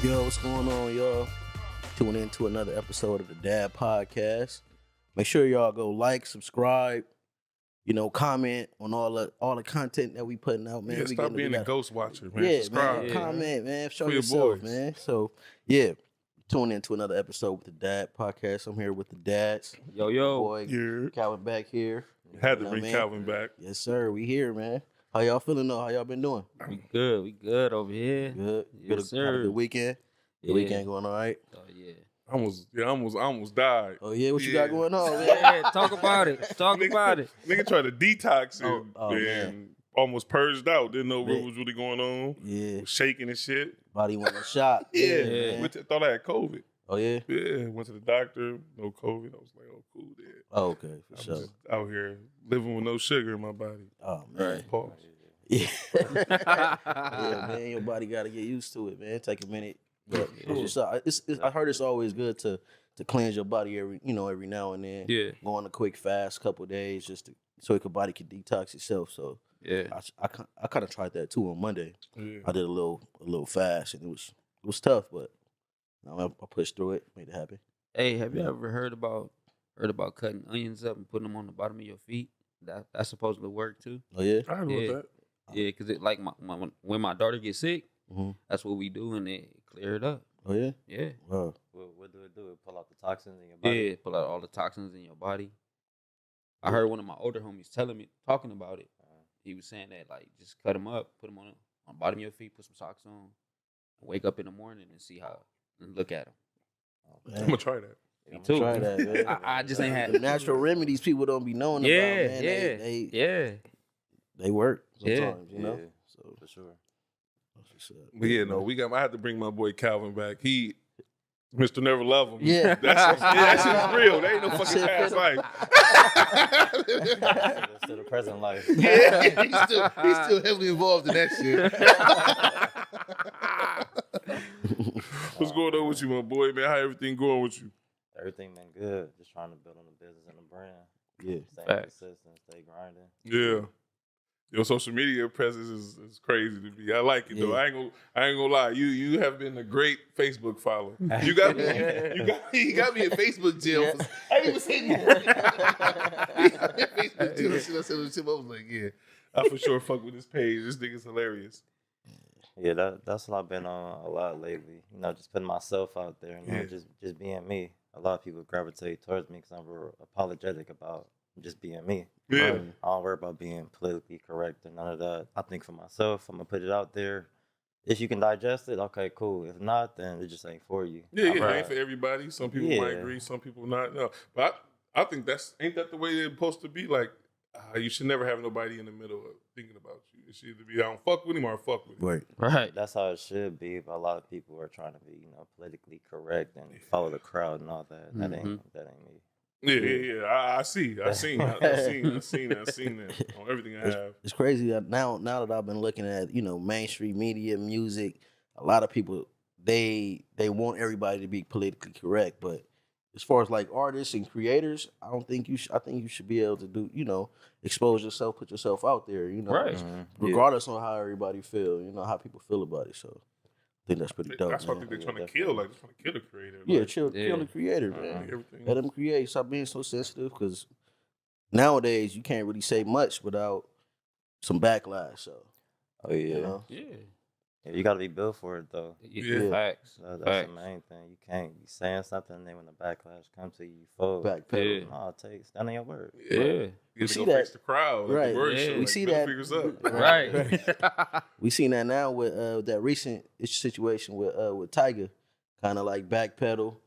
Yo, what's going on, y'all? Tuning in to another episode of the Dad Podcast. Make sure y'all go like, subscribe, comment on all the content that we putting out, man. Yeah, stop being a ghost watcher, man. Yeah, Subscribe, man. Comment, man. Show For your yourself, boys. man. So, yeah. Tune in to another episode with the Dad Podcast. I'm here with the dads. Yo. Boy, Yeah. Calvin back here. Had to You know bring what I mean? Calvin back. Yes, sir. We here, man. How y'all feeling though? How y'all been doing? We good over here. Good. Yes, Had a sir. good weekend. The Yeah. weekend going all right. Oh yeah. I almost died. Oh yeah, what you Yeah. got going on, man? Yeah, talk about it. Talk about it. Nigga tried to detox and, Oh, man. and almost purged out. Didn't know what Yeah. was really going on. Yeah, Was shaking and shit. body went a shot. Yeah. man. Thought I had COVID. Oh yeah. Yeah. Went to the doctor. No COVID. I was like, oh, cool, dude. Oh, okay, for I was sure. just out here living with no sugar in my body. Oh man. Pause. Yeah. Yeah, man. Your body got to get used to it, man. Take a minute. But I heard it's always good to cleanse your body every now and then. Yeah. Go on a quick fast, couple of days, so your body can detox itself. So Yeah. I kind of tried that too on Monday. Yeah. I did a little fast, and it was tough, but I pushed through it, made it happen. Hey, have you ever heard about cutting onions up and putting them on the bottom of your feet? That's supposed to work too. Oh yeah. I know Yeah. that. Yeah, because it like when my daughter gets sick, Mm-hmm. that's what we do, and it clear it up. Oh yeah. Yeah. Wow. What do it do? It pull out the toxins in your body? Yeah, pull out all the toxins in your body. I heard one of my older homies talking about it. He was saying that like just cut them up, put them on the bottom of your feet, put some socks on, and wake up in the morning and see how and look at them. Man. I'm going to try that. Me too. Try that, man. I just ain't had The natural remedies people don't be knowing Yeah, about, man. yeah. They work Yeah. sometimes, you know. Yeah. So For sure. that's what's up. But yeah, no, I had to bring my boy Calvin back. He, Mr. Never Love Him. Yeah. That shit's real. There ain't no fucking Shit, past life. It's to the present life. Yeah, he's still heavily involved in that shit. What's going on with you, my boy, man? How everything going with you? Everything been good. Just trying to build on the business and the brand. Yeah. Stay Facts. consistent, stay grinding. Yeah. Your social media presence is crazy to me. I like it though. Yeah. I ain't gonna lie. You have been a great Facebook follower. You got me. He got me in Facebook jail. Yeah. I didn't even say anything. Facebook jail. I said, I was like, yeah. I for sure fuck with this page. This nigga's hilarious. Yeah, that's what I've been on a lot lately. You know, just putting myself out there. You know, Yeah. just being me. A lot of people gravitate towards me because I'm real apologetic about just being me. Yeah. I don't worry about being politically correct or none of that. I think for myself, I'm gonna put it out there. If you can digest it, okay, cool. If not, then it just ain't for you. Yeah, it Right. ain't for everybody. Some people might Yeah. agree, some people not. No, but I think ain't that the way it's supposed to be? Like, you should never have nobody in the middle of thinking about you. It should either be I don't fuck with him or I fuck with him. Right. Right. That's how it should be, but a lot of people are trying to be, politically correct and follow the crowd and all that. That ain't me. Yeah. I seen that on everything I have. It's crazy that now that I've been looking at, mainstream media, music, a lot of people they want everybody to be politically correct, but as far as like artists and creators, I think you should be able to do, expose yourself, put yourself out there, Right. regardless on how everybody feel, how people feel about it. So I think that's pretty dope. That's why I man. think they're trying to kill. Like, they're trying to kill the creator. Yeah, Like, kill the creator, man. everything. Let them create. Stop being so sensitive, because nowadays you can't really say much without some backlash. So Oh, yeah. you know, Yeah. Yeah, you got to be built for it, though. Yeah. Facts. That's Facts. the main thing. You can't be saying something, and then when the backlash comes to you, fold. backpedal. Yeah. No, stand on your word. Yeah. You We see see that. that. Face the crowd. Like Right. The word Yeah. show, We like, see middle that. fingers up. Right. We seen that now with that recent situation with Tiger, kind of like backpedal.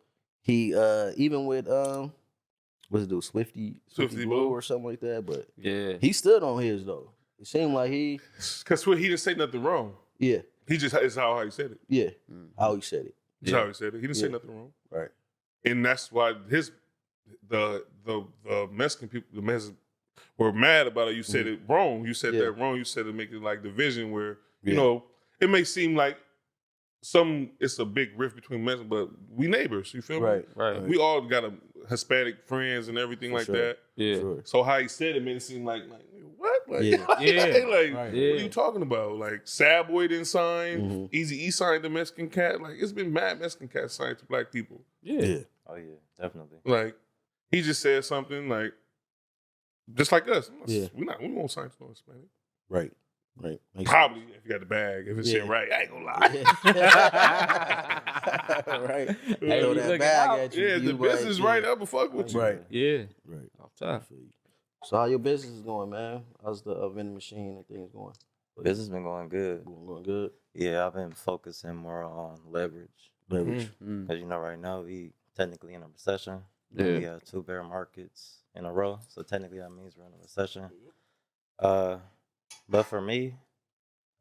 He even with what's it do, Swifty Swifty Blue Blue. or something like that, but Yeah. he stood on his though. It seemed like he yeah He just it's how he said it. how he said it. That's how he said it. He didn't say Yeah. nothing wrong. Right. And that's why the Mexican people, the Mexicans were mad about it. You said it wrong. You said Yeah. that wrong. You said it make it like division where, Yeah. it may seem like it's a big rift between Mexicans, but we neighbors. You feel me? Right. Right. We all got a Hispanic friends and everything For like sure. that. Yeah. Sure. So how he said it made it seem like what? Like, Yeah. Yeah. like Right. what are Yeah. you talking about? Like Sad Boy didn't sign, Mhm. Easy E signed the Mexican Cat. Like it's been mad Mexican Cats signed to black people. Yeah. Yeah. Oh yeah, definitely. Like he just said something like, just like us. Yeah. We won't sign to no Hispanic. Right. Right. Makes Probably if you got the bag. If it's shit Yeah. right, I ain't gonna lie. right. Hey, Throw you that looking bag out. at you. Yeah, the you business like, right up and fuck with you. Right. Yeah. Right. Off top. So how your business is going, man? How's the vending machine and things going? Business been going good. Going good. Yeah, I've been focusing more on leverage. Leverage. Mm. Because, right now we technically in a recession. Yeah. We have 2 bear markets in a row. So technically that means we're in a recession. But for me,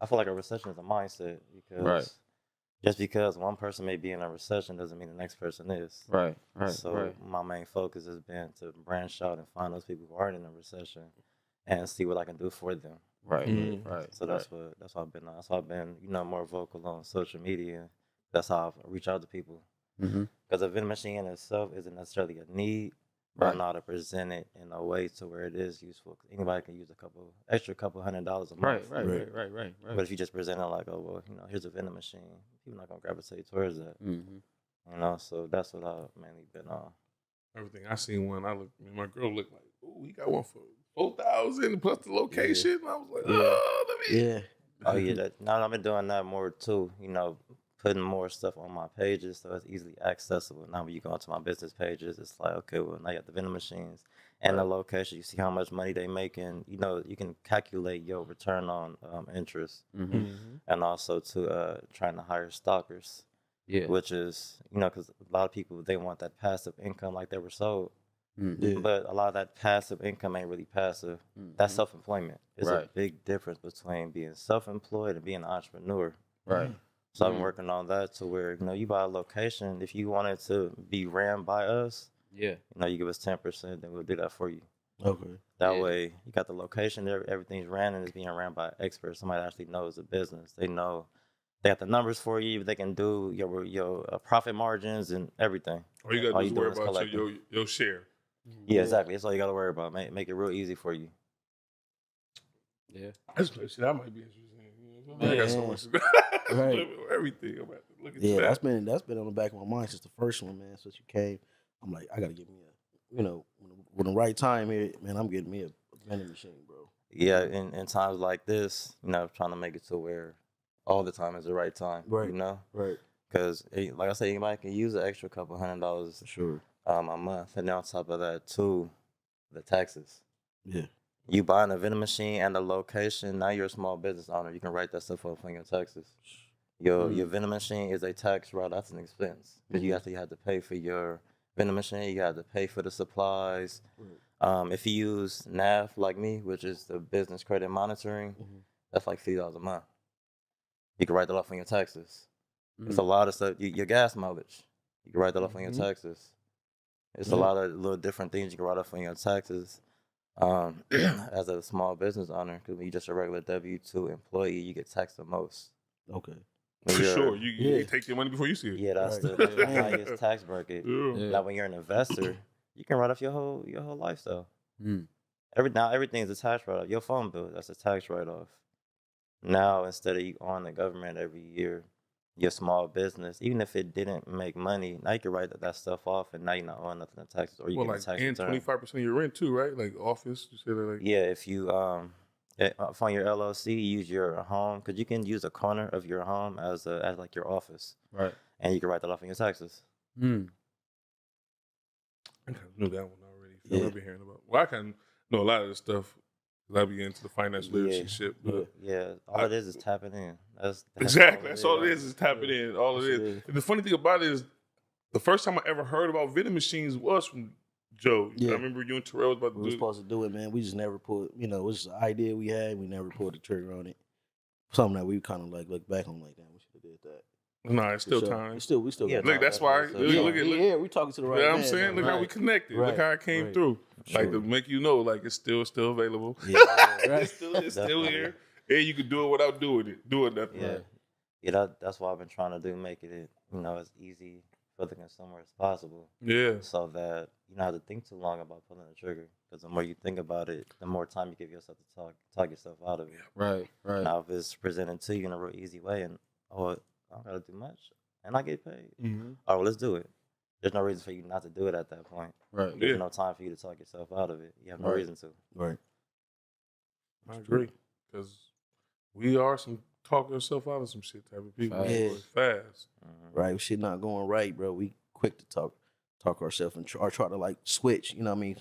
I feel like a recession is a mindset because Right. just because one person may be in a recession doesn't mean the next person is. Right. Right. So right. my main focus has been to branch out and find those people who aren't in a recession and see what I can do for them. Right. Mm. Right. So that's what I've been on. That's why I've been, more vocal on social media. That's how I reach out to people. Mm-hmm. Because a vending machine in itself isn't necessarily a need, but I Right. know how to present it in a way to where it is useful. 'Cause anybody can use a couple $100 a month. Right. But if you just present it like, oh well, here's a vending machine, people not gonna gravitate towards that. Mm-hmm. So that's what I've mainly been on. Everything I seen one, my girl looked like, oh, he got one for 4,000 plus the location. I was like, oh, let me. Yeah. Oh yeah, now I've been doing that more too. Putting more stuff on my pages so it's easily accessible. Now when you go onto my business pages, it's like, okay, well now you got the vending machines and the location. You see how much money they making. You can calculate your return on interest, Mm-hmm. and also to trying to hire stalkers, Yeah. which is because a lot of people they want that passive income like they were sold, Mm-hmm. Yeah. but a lot of that passive income ain't really passive. That's self-employment. It's a Right. big difference between being self-employed and being an entrepreneur. Right. So I've been working on that to where, you buy a location. If you wanted to be ran by us, Yeah. you give us 10%, then we'll do that for you. Okay. That Yeah. way, you got the location, everything's ran and it's being ran by experts. Somebody that actually knows the business. They know they got the numbers for you. They can do your profit margins and everything. All you got All to you do is worry doing is about collecting. your share. Yeah, exactly. That's all you got to worry about. Make it real easy for you. Yeah. That's shit. That might be interesting. Man. I got so much. Right. Everything. I'm about to look at Yeah, that. that's been on the back of my mind since the first one, man. Since you came, I'm like, I gotta get me when the right time here, man. I'm getting me a vending machine, bro. Yeah, in times like this, trying to make it to where all the time is the right time. Right. Right. Because, like I said, anybody can use an extra couple $100 For sure. a month. And then on top of that, too, the taxes. Yeah. You buying a vending machine and the location, now you're a small business owner. You can write that stuff up on your taxes. Your vending machine is a tax write. That's an expense. Because you actually have to pay for your vending machine. You have to pay for the supplies. If you use NAV like me, which is the business credit monitoring, that's like $50 a month. You can write that off on your taxes. It's a lot of stuff. Your gas mileage, you can write that off on your taxes. It's a lot of little different things you can write off on your taxes. As a small business owner, because when you're just a regular W-2 employee, you get taxed the most. Okay. When For you're- sure. You take your money before you see it. Yeah, that's Right. the highest tax bracket. Yeah. Now, when you're an investor, you can write off your whole lifestyle. Mm. Everything is a tax write-off. Your phone bill, that's a tax write-off. Now, instead of you owing the government every year, your small business, even if it didn't make money, now you can write that stuff off, and now you're not owing nothing in taxes, or you Well, get like, a tax and return. 25% of your rent too, right? Like office. You said that like. Yeah, if you on your LLC, you use your home, because you can use a corner of your home as like your office, Right. and you can write that off on your taxes. Mm. I kind of knew that one already. So Yeah. I've been hearing about. Well, I kind of know a lot of this stuff because I be into the financial literacy Yeah. shit. But Yeah, all it is tapping in. That's exactly, that's all it is tapping in. All it Yes, is. it is. And the funny thing about it is, the first time I ever heard about vending machines was from Joe. Yeah. I remember you and Terrell was about We to were do. supposed to do it, man. We just never put, it was just an idea we had. We never pulled the trigger on it. Something that we kind of like look back on, like, damn, we should have did that. Nah, it's still For sure. time. We still Yeah, got Look, time. that's why. so- Look, Yeah, look at. Look, yeah, we talking to the you right know what man. I'm saying? though. Look how we Right. connected. Look Right. how it came Right. through. Like to Sure. make you know, like it's still available. Yeah. it's still here. And you can do it without doing nothing. Yeah, yeah. That's what I've been trying to do, make it as easy for the consumer as possible, Yeah. so that you don't have to think too long about pulling the trigger. Because the more you think about it, the more time you give yourself to talk yourself out of it. Right. Right. Now, if it's presented to you in a real easy way, and I don't gotta do much, and I get paid. Mm-hmm. All right, let's do it. There's no reason for you not to do it at that point. Right. There's Yeah. no time for you to talk yourself out of it. You have no Right. reason to. Right. I agree. Because we are some talk yourself out of some shit type of people. Facts. Yeah. Fast. Right. Shit not going right, bro. We quick to talk ourselves and try to like switch. You know what I mean?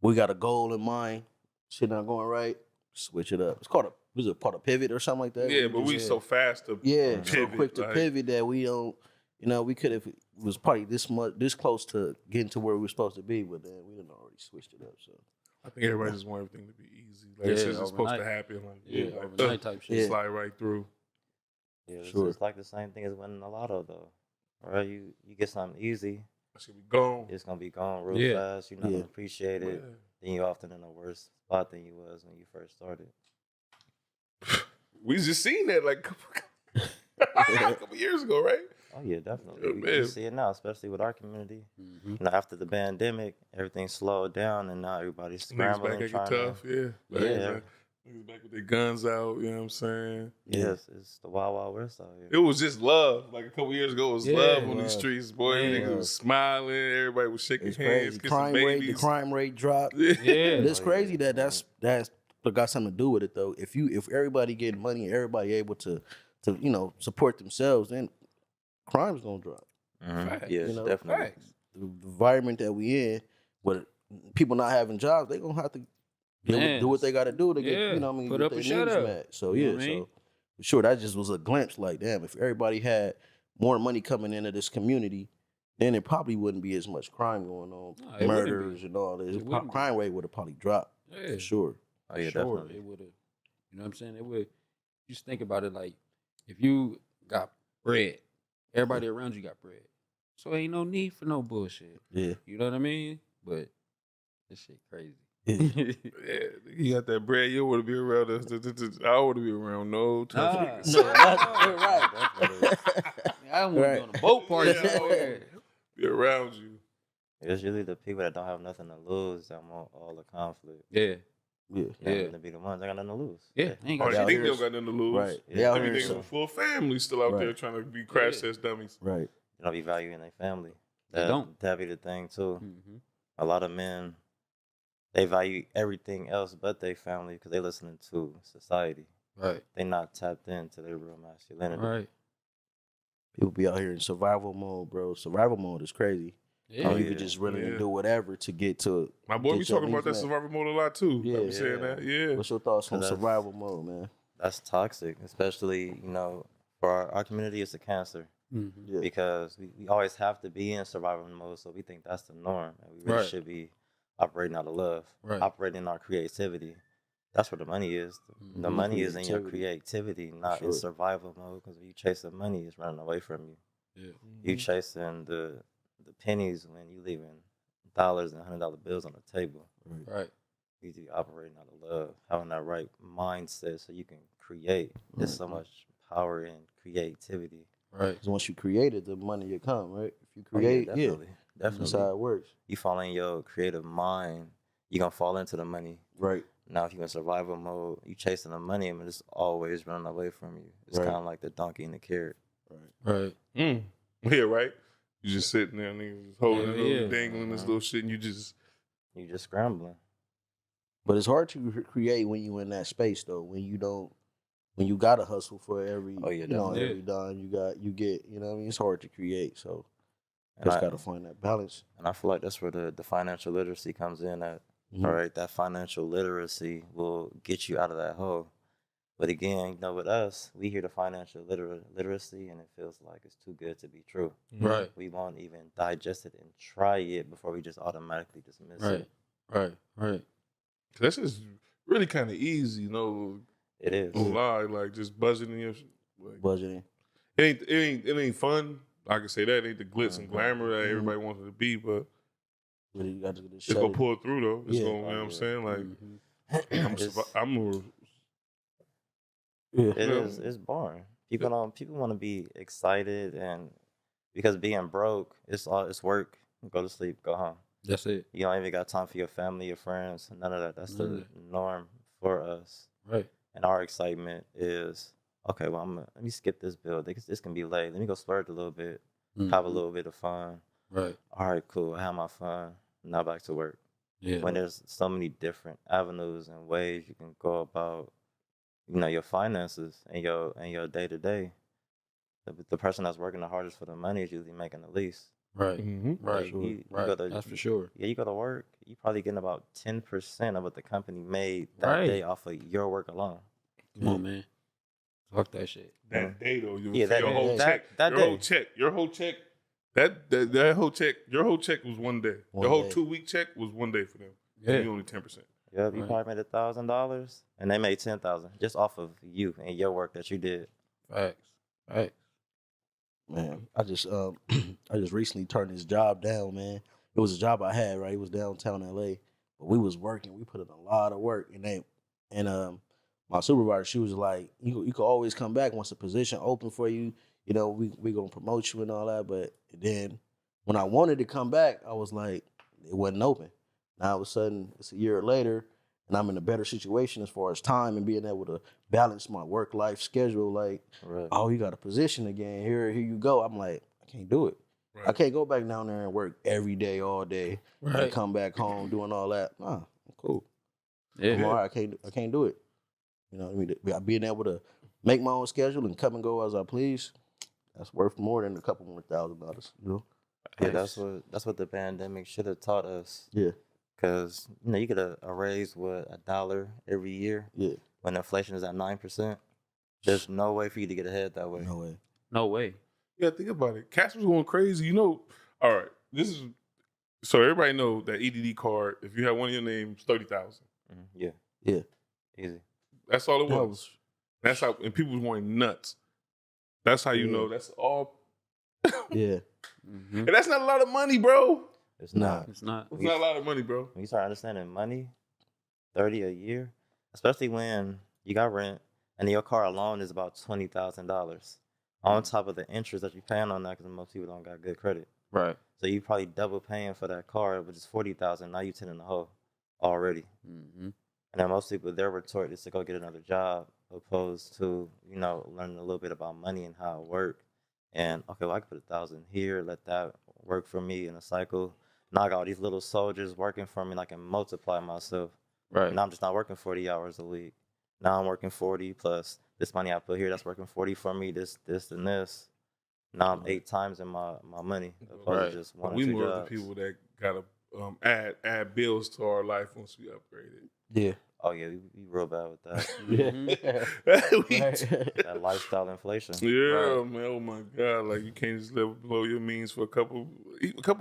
We got a goal in mind. Shit not going right. Switch it up. It's called was it called a pivot or something like that? Yeah, but we so fast to yeah, so pivot, quick to like- pivot that we don't. You know, we could have was probably this close to getting to where we were supposed to be, but then we done already switched it up. So I think everybody just want everything to be easy. Like it's Yeah, just supposed to overnight. happen. Like Yeah. like, Overnight type shit. slide right through. Yeah, it's Sure. just like the same thing as winning the lotto, though. Right? You get something easy, That should be gone. it's gonna be gone real Yeah. fast. You're not Yeah. gonna appreciate it. Yeah. Then you're often in a worse spot than you was when you first started. We just seen that like a couple years ago, right? Oh yeah, definitely. Yeah, We man. see it now, especially with our community. Mm-hmm. You know, after the pandemic, everything slowed down, and now everybody's Niggas scrambling, back trying acting tough, yeah. Back, Yeah. back. Niggas back with their guns out, you know what I'm saying? to. Yes, it's the wild, wild west out here. It was just love. Like a couple years ago, it was Yeah, love on love. these streets, boy. Yeah. Niggas was smiling, everybody was shaking it's hands, crazy. kissing Crime rate, the babies. crime rate dropped. Yeah. And it's Oh, crazy yeah. that's got something to do with it though. If everybody getting money, everybody able to support themselves, then crime's gonna drop. Facts. Yes, You know, definitely. Facts. The environment that we in, with people not having jobs, they gonna have to Man. do what they got to do to get Yeah. get Put up their or shut needs up. met. So You know yeah, what I mean? so for sure that just was a glimpse. Like damn, if everybody had more money coming into this community, then it probably wouldn't be as much crime going on, No, it wouldn't murders and all this. It wouldn't be. Crime rate would have probably dropped Yeah. for sure. Oh yeah, Sure, definitely. it would have. You know what I'm saying? It would. Just think about it. Like if you got bread, everybody around you got bread, so ain't no need for no bullshit. Yeah. You know what I mean? But this shit crazy. Yeah, you got that bread, you want to be around us. I want to be around no tough Nah. niggas. No, not, right. I want to Right. be on a boat party Yeah. somewhere. Be around you. It's usually the people that don't have nothing to lose that want all the conflict. Yeah, Yeah. You Yeah. know, to be the ones that got nothing to lose. yeah. Ain't Or got you out think here they don't is- got nothing to lose. Right. Yeah. They out Every here nigga's so- a full family still out there Right. trying to be crash Yeah. test dummies. Right. You know, be valuing their family. They don't. That be the thing too. Mhm. A lot of men, they value everything else but their family because they listening to society. Right, They not tapped into their real masculinity. right. People be out here in survival mode, bro. Survival mode is crazy. Yeah, How you yeah. could just willing Yeah. to do whatever to get to. My boy, get we your talking about that needs met. survival mode a lot too. Yeah. I'm saying Yeah. that. Yeah. What's your thoughts on That's- survival mode, man? That's toxic, especially, for our community, it's a cancer Mhm. Yeah. because we always have to be in survival mode, so we think that's the norm. And we really Right. should be operating out of love, Right. operating our creativity. That's where the money is. The Mhm. money is in your Creativity. creativity, not in Sure. survival mode. Because if you chasing money, it's running away from you. Yeah. You chasing the pennies when you leaving dollars and $100 bills on the table. Right. You need to be operating out of love, having that right mindset so you can create. There's so much power in creativity. Right. Because once you create it, the money will come, right? If you Oh, create, yeah, definitely. that's Definitely. how it works. You fall in your creative mind, you're gonna fall into the money. Right. Now if you're in survival mode, you chasing the money and it's always running away from you. It's Right. kinda like the donkey and the carrot. Right. Yeah, right. You just sitting there, niggas just holding Yeah, it, yeah. dangling this little shit, and you just You just scrambling. But it's hard to create when you in that space though. When you gotta hustle for every Oh, yeah, every definitely. dime you get, you know what I mean? It's hard to create. So And just I, gotta find that balance. and I feel like that's where the financial literacy comes in at. Mhm. All right, that financial literacy will get you out of that hole. But again, with us, we hear the financial literacy and it feels like it's too good to be true. Right. We won't even digest it and try it before we just automatically dismiss Right. it. Right. Right. that's just really kind of easy, It is. No lie, like just budgeting your shit. Like, Budgeting. it ain't fun. I can say that it ain't the glitz and Mhm. glamour that Mhm. everybody wants it to be, but Really, you got to it's shut gonna it. pull through though. It's Yeah. gonna, you know what Oh, I'm yeah. saying? Like Mhm. I'm a Yeah. It Yeah. is. It's boring. People want to be excited and because being broke, it's work. Go to sleep, go home. That's it. You don't even got time for your family, your friends, none of that. That's None of the that. norm for us. Right. And our excitement is, okay, well, let me skip this bill. This can be late. Let me go splurge a little bit, have a Mhm. little bit of fun. Right. All right, cool. I have my fun. Now back to work. Yeah. When there's so many different avenues and ways you can go about, your finances and your day to day. The person that's working the hardest for the money is usually making the least. Right. Mhm. Right. Like, you Right. go to, That's for sure. Yeah, you go to work, you probably getting about 10% of what the company made that Right. day off of your work alone. Come on, man. Fuck that shit. That day though, you Yeah, your that- whole that- check, that your day. whole check, your whole check, that whole check, your whole check was one day. One the whole day. 2-week check was one day for them. Yeah. And you only 10%. Yeah, you Right. probably made $1,000 and they made 10,000 just off of you and your work that you did. Facts. Facts. Man, I just I just recently turned this job down, man. It was a job I had, right? It was downtown LA. But we was working. We put in a lot of work. And my supervisor, she was like, you can always come back once a position open for you. You know, we gonna promote you and all that. But then when I wanted to come back, I was like, it wasn't open. Now all of a sudden it's a year later and I'm in a better situation as far as time and being able to balance my work life schedule. Like, Right. oh, you got a position again. Here you go. I'm like, I can't do it. Right. I can't go back down there and work every day, all day, and Right. come back home doing all that. Nah, I'm cool. Yeah. I'm all right. I can't do it. You know what I mean? Being able to make my own schedule and come and go as I please, that's worth more than a couple more $1,000. You know? Yeah, Nice. that's what the pandemic should have taught us. Yeah, Because, you get a raise with $1 every year. yeah. When inflation is at 9%, there's no way for you to get ahead that way. No way. No way. Yeah, think about it. Cash was going crazy. All right, this is so everybody know that EDD card, if you have one of your names, 30,000. Yeah. Yeah. Easy. That's all it That was. That's how, and people was going nuts. That's how you Yeah. know that's all. Yeah. Mm-hmm. And that's not a lot of money, bro. It's Nah. not. It's not. It's not a lot of money, bro. When you start understanding money, 30 a year, especially when you got rent and your car alone is about $20,000 on top of the interest that you're paying on that because most people don't got good credit. Right. So you probably double paying for that car, which is 40,000. Now you 10 in the hole already. Mm-hmm. And then most people, their retort is to go get another job, opposed to learning a little bit about money and how it works. And okay, well I can put 1,000 here, let that work for me in a cycle. Now I got all these little soldiers working for me, and I can multiply myself. Right. Now I'm just not working 40 hours a week. Now I'm working 40 plus this money I put here, that's working 40 for me, this, and this. Now I'm 8 times in my money, opposed Right. to just one or We two more jobs. the people that gotta add bills to our life once we upgraded. Yeah. Oh yeah, we real bad with that. Mhm. We- That lifestyle inflation. Yeah, Right. man. Oh my God! Like you can't just live below your means for a couple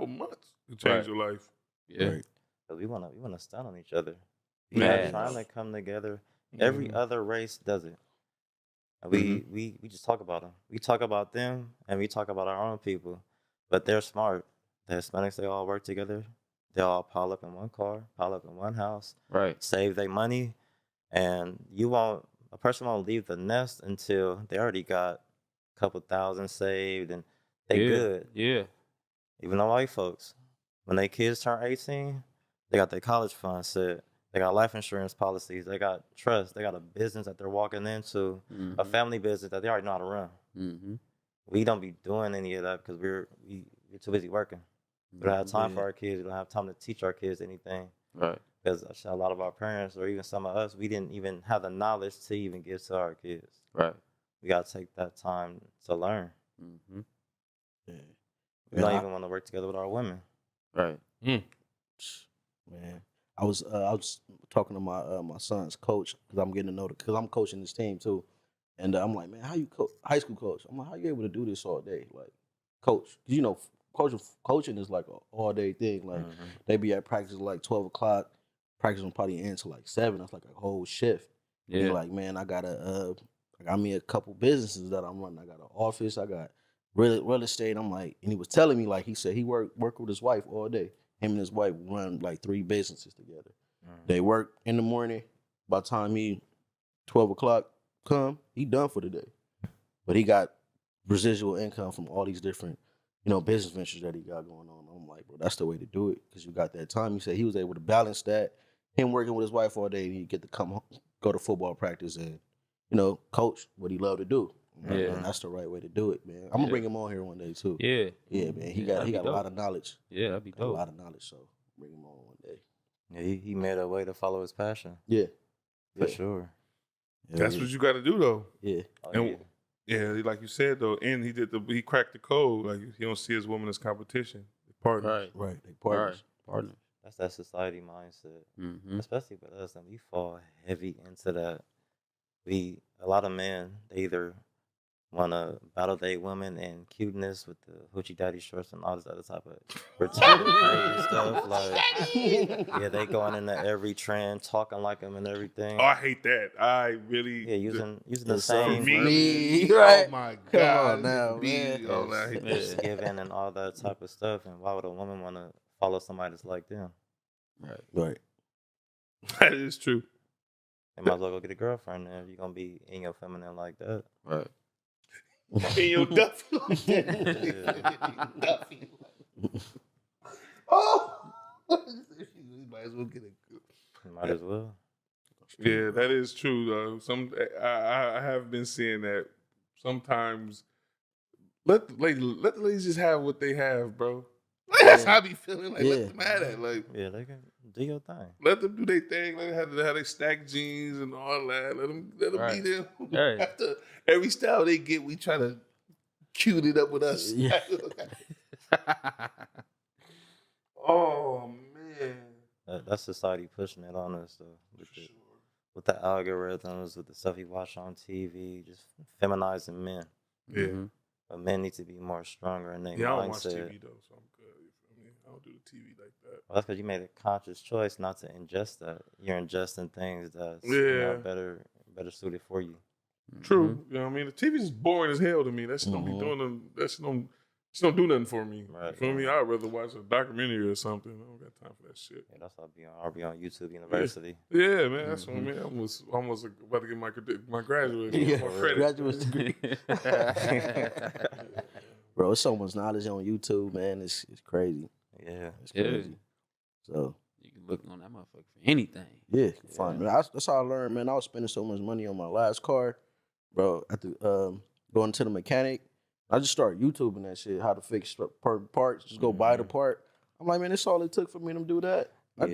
months to change Right. your life. Yeah. Right. Cause we wanna stand on each other. Man. We're trying to come together. Every other race does it. And we just talk about them. We talk about them, and we talk about our own people. But they're smart. The Hispanics, they all work together. They all pile up in one car, pile up in one house, Right. save their money, and a person won't leave the nest until they already got a couple thousand saved, and they yeah. good. Yeah. Even the white folks, when their kids turn 18, they got their college fund set. They got life insurance policies. They got trust. They got a business that they're walking into, a family business that they already know how to run. Mm-hmm. We don't be doing any of that because we're too busy working. We don't have time Yeah. for our kids. We don't have time to teach our kids anything. Right. Because a lot of our parents, or even some of us, we didn't even have the knowledge to even give to our kids. Right. We got to take that time to learn. Mm-hmm. Yeah. We don't even want to work together with our women. Right. Man, I was talking to my son's coach because I'm getting to know because I'm coaching this team too, and I'm like, man, how you high school coach? I'm like, how you able to do this all day, like coach? 'Cause coaching is like an all day thing. Like they be at practice like 12 o'clock. Practice will probably end till like 7. That's like a whole shift. And Yeah. you're like, man, I got me a couple businesses that I'm running. I got an office. I got real estate. I'm like, and he was telling me like he said he work with his wife all day. Him and his wife run like 3 businesses together. They work in the morning. By the time 12 o'clock come, he done for the day. But he got residual income from all these different business ventures that he got going on. I'm like, bro, that's the way to do it because you got that time. He said he was able to balance that. Him working with his wife all day, and he get to come home, go to football practice and coach what he loved to do. Yeah. And that's the right way to do it, man. I'm gonna bring him on here one day too. Yeah. Yeah, man. He that'd be got a dope. lot of knowledge. Yeah, that'd be Got a dope. lot of knowledge, so bring him on one day. Yeah, he made a way to follow his passion Yeah, for Yeah. sure. That's what you got to do though. Yeah, Oh, And- yeah. Yeah, like you said though, and he cracked the code. Like he don't see his woman as competition. Partner. right. They partners. Partner. That's that society mindset. Mm-hmm. Especially with us, and we fall heavy into that. A lot of men, they either want to battle their women in cuteness with the hoochie daddy shorts and all this other type of retarded stuff. Like, yeah, they going into every trend, talking like them and everything. Oh, I hate that. I really. Yeah, using the The same for me. Me, Oh right? my Come God. on now, Me, man. oh, I hate that. Yes, giving and all that type of stuff. And why would a woman want to follow somebody that's like them? Right. That is true. They might as well go get a girlfriend if you're gonna be in your feminine like that. Right. In your Duffy like that. Duffy. Oh, you might as well get a. Might as well. Yeah, that is true though. I have been seeing that sometimes. Let the ladies just have what they have, bro. That's how I be feeling. Like, Yeah. let them have that. Like, Yeah, they can do your thing. Let them do their thing. Let them have they stack jeans and all that. Let them Right. be them. Right. after every style they get, we try to cute it up with us. Yeah. Oh man. That's society pushing it on us, though. With the algorithms, with the stuff you watch on TV, just feminizing men. Yeah. Mhm. But men need to be more stronger in their Yeah, I don't watch mindset. TV though, so I'm good. You feel me? I don't do the TV like that. Well, that's because you made a conscious choice not to ingest that. You're ingesting things that's Yeah. better suited for you. True. You know what I mean? The TV is boring as hell to me. That shit don't be Mhm. doing them. That shit don't do nothing for me. You Right. feel me? I'd rather watch a documentary or something. I don't got time for that shit. Yeah, that's how I'll be on YouTube University. Yeah, man. That's what I mean. I was almost about to get my graduate Yeah. my credit. Graduate degree. Bro, it's so much knowledge on YouTube, man. It's crazy. Yeah. It's Yeah. crazy. So You can look on that motherfucker for anything. yeah, fine. Man, that's how I learned, man. I was spending so much money on my last car, bro. At the going to the mechanic, I just started YouTubing that shit, how to fix parts. Just go buy the part. I'm like, man, that's all it took for me to do that. I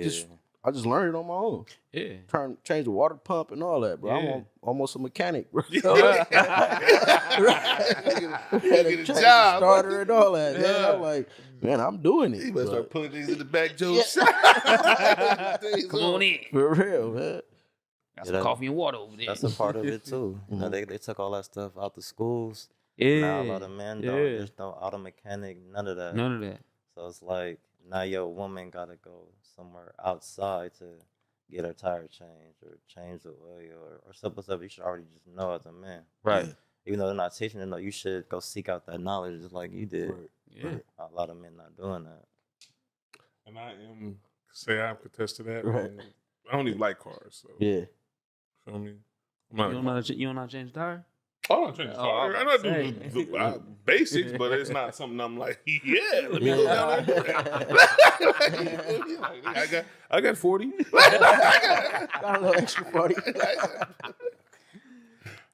just learned it on my own. Yeah. Change the water pump and all that, bro. Yeah. I'm almost a mechanic, bro. Get a job. Starter and all that. Man. Yeah. I'm like, man, I'm doing it. You better bro. start pulling things in the back, Joe. Come on in. For real, man. Got Yeah, some that- coffee and water over there. That's a part of it too. You know, Mhm. they took all that stuff out the schools. yeah. Now a lot of men don't. Yeah. There's no auto mechanic, none of that. None of that. So it's like now your woman gotta go somewhere outside to get her tire changed or change the oil or simple stuff you should already just know as a man. Right. Yeah. Even though they're not teaching them, though, you should go seek out that knowledge just like you did. Right. Yeah. A lot of men not doing that. And I I'm contest to that. Right. I don't even like cars, so Yeah. feel me? I'm You not, don't know how to you don't know how to change the tire? Oh, I'm changing Oh, car. I I'm not was doing saying. the basics, but it's not something I'm like, yeah, let me go Yeah. down there. I got 40. Got a little extra 40.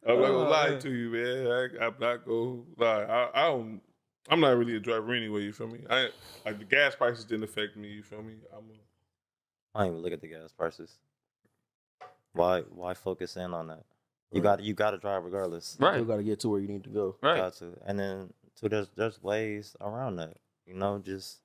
I'm not gonna lie to you, man. I'm not gonna lie. I'm not really a driver anyway. You feel me? The gas prices didn't affect me. You feel me? I don't even look at the gas prices. Why focus in on that? You got to drive regardless. You Right. got to get to where you need to go. Right. Got to. And then too, there's ways around that. You know, just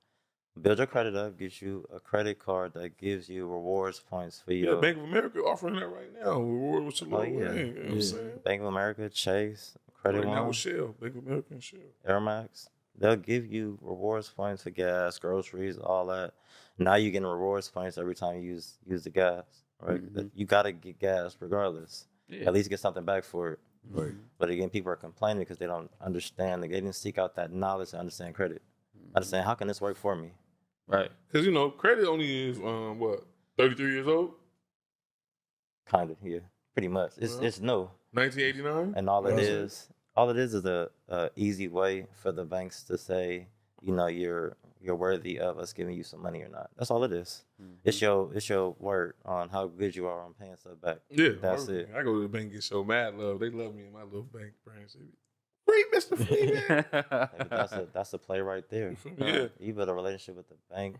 build your credit up, get you a credit card that gives you rewards points for Yeah, your Bank of America offering that right now. Reward with your low yeah. rate. You know what I'm Yeah. saying? Bank of America, Chase, Credit Right now One, with Shell, Bank of America and Shell. Air Max. They'll give you rewards points for gas, groceries, all that. Now you're getting rewards points every time you use the gas. Right? Mhm. You gotta get gas regardless. Yeah. At least get something back for it. Right. But again, people are complaining because they don't understand. They didn't seek out that knowledge to understand credit. Understand how can this work for me? Right. Because, credit only is, 33 years old? Kind of, yeah, pretty much. It's new, 1989? and all it Right. is a easy way for the banks to say, you're worthy of us giving you some money or not. That's all it is. Mhm. It's your word on how good you are on paying stuff back. Yeah, That's it. I go to the bank and get so mad love. They love me in my little bank branch. They be, free Mr. Freeman. Maybe that's a play right there. Yeah. You build a relationship with the bank,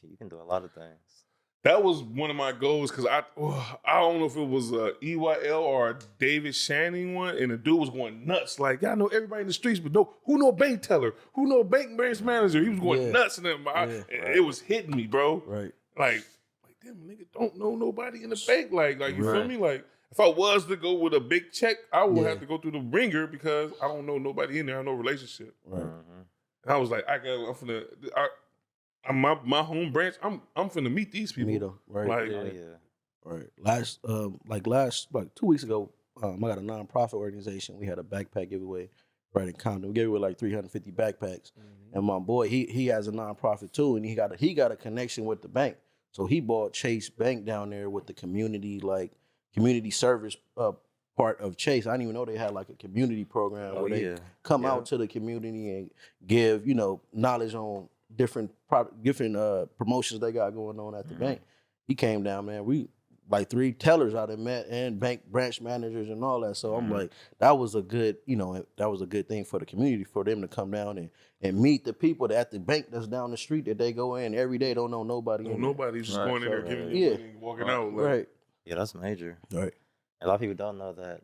you can do a lot of things. That was one of my goals because I don't know if it was a EYL or a David Shanning one, and the dude was going nuts. Like, y'all know everybody in the streets, but who know a bank teller? Who know a bank branch manager? He was going nuts, and it was hitting me, bro. Right. Like damn, nigga don't know nobody in the bank. Like you feel me? Like if I was to go with a big check, I would have to go through the ringer because I don't know nobody in there. I have no relationship. Right. And I was like, my home branch, I'm finna meet these people. Meet 'em, right. Like, Right. Last 2 weeks ago, I got a nonprofit organization. We had a backpack giveaway right in Compton. We gave away like 350 backpacks. And my boy, he has a nonprofit too, and he got a connection with the bank. So he bought Chase Bank down there with the community service part of Chase. I didn't even know they had like a community program where they come out to the community and give, knowledge on different promotions they got going on at the bank. He came down, man. We like 3 tellers I done met and bank branch managers and all that. So I'm like, that was a good, that was a good thing for the community for them to come down and meet the people at the bank that's down the street that they go in every day. Don't know nobody. Nobody's just going in there giving you money and walking out. Like, Right. Yeah, that's major. Right. A lot of people don't know that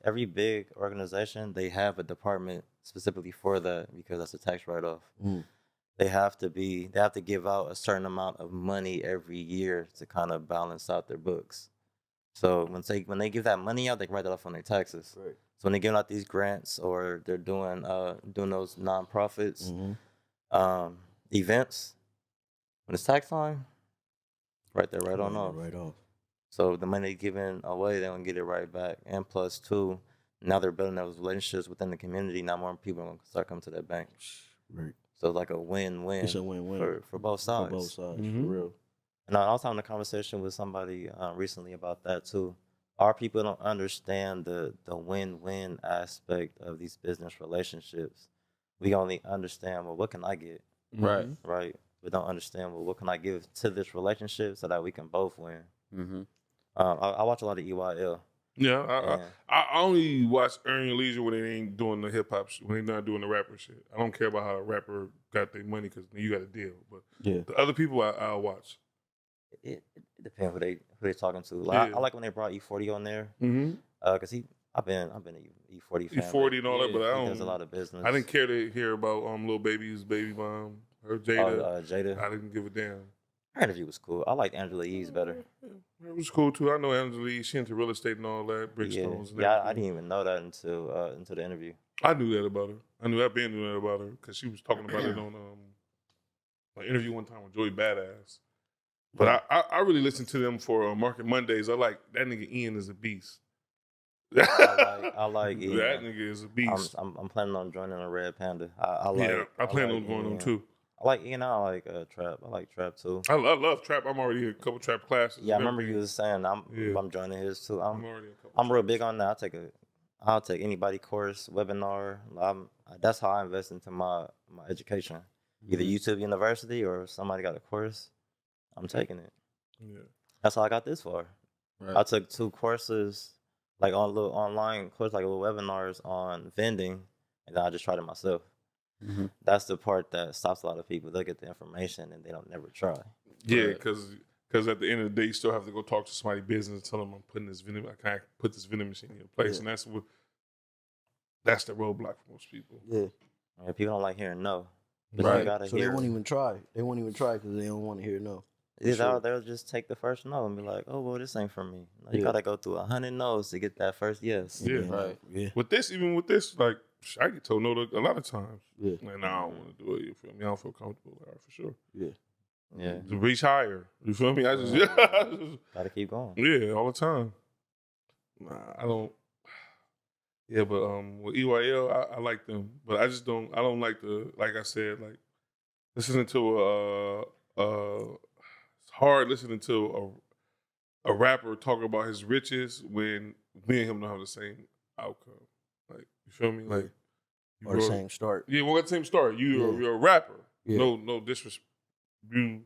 every big organization, they have a department specifically for that because that's a tax write-off. They have to give out a certain amount of money every year to kind of balance out their books. So when they give that money out, they can write that off on their taxes. Right. So when they give out these grants or they're doing those nonprofits events, when it's tax time, right there, right on off. Right off. So the money they're giving away, they're gonna get it right back. And plus two, now they're building those relationships within the community. Now more people are gonna start coming to that bank. Right. So it's like a win-win. It's a win-win for both sides. For both sides, for real. And I was having a conversation with somebody recently about that too. Our people don't understand the win-win aspect of these business relationships. We only understand, well, what can I get? Right. Right. We don't understand, well, what can I give to this relationship so that we can both win? Mm-hmm. I watch a lot of EYL. Yeah, I only watch Earn Your Leisure when they ain't doing the hip hop shit, when they not doing the rapper shit. I don't care about how the rapper got their money because you got a deal. But the other people I'll watch. It depends who they talking to. Like, I like when they brought E40 on there. Cause I've been an E40 fan. E40 and all that, but I don't. There's a lot of business. I didn't care to hear about Lil Baby's baby mom, her Jada. Jada. I didn't give a damn. Her interview was cool. I liked Angela Yee's better. It was cool too. I know Angela Yee. She into real estate and all that, Brickstones. Yeah, I didn't even know that until the interview. I knew that about her. I've been knew that about her because she was talking about it on an interview one time with Joey Badass. But I really listened to them for Market Mondays. I like that nigga Ian is a beast. I like Ian. That nigga is a beast. I'm planning on joining a Red Panda. I plan on going on too. I like Ian. I like trap. I like trap too. I love trap. I'm already in a couple trap classes. Yeah, I remember you was saying I'm joining his too. I'm already in a couple. I'm real big on that. I'll take anybody course, webinar. That's how I invest into my education. Either YouTube University or somebody got a course. I'm taking it. Yeah. That's how I got this far. Right. I took 2 courses, like on a little online course, like little webinars on vending, and then I just tried it myself. Mm-hmm. That's the part that stops a lot of people. They get the information and they don't never try. Yeah, because at the end of the day, you still have to go talk to somebody business and tell them I can't put this vending machine in place, and that's the roadblock for most people. Yeah, people don't like hearing no. Right. So they won't even try. They won't even try because they don't want to hear no. They'll just take the first no and be like, oh, well, this ain't for me. You gotta go through 100 no's to get that first yes. Yeah, right. Yeah. Even with this, like, I get told no a lot of times. Yeah. And I don't want to do it. You feel me? I don't feel comfortable. For sure. Yeah. Yeah. To reach higher. You feel me? I just gotta keep going. Yeah, all the time. Nah, I don't. Yeah, but with EYL, I like them, but I don't like like I said, like listening to it's hard listening to a rapper talk about his riches when me and him don't have the same outcome. Like, you feel me? Like, or the same start. Yeah, we got the same start. Yeah. You're a rapper. Yeah. No disrespect. You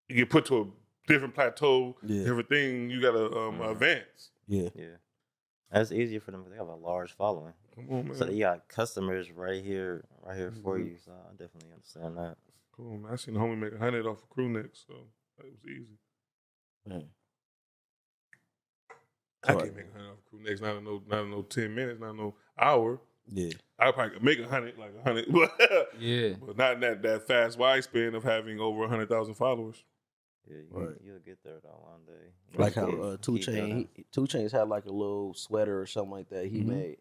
get put to a different plateau, Yeah. different thing. You gotta advance. Yeah. Yeah. That's easier for them because they have a large following. Come on, man. So they got customers right here for Mhm. you. So I definitely understand that. Cool, man. I seen the homie make 100 off of crew neck, so it was easy. Man. I Right. can't make 100 off of crew necks. Not in no 10 minutes. Not in no hour. Yeah. I probably could make 100, like 100, Yeah. but not in that fast wide span of having over 100,000 followers. Yeah, Right. you'll get there though one day. Like how Keep- 2 keep building. Chainz, 2 Chainz had like a little sweater or something like that. He Mhm. made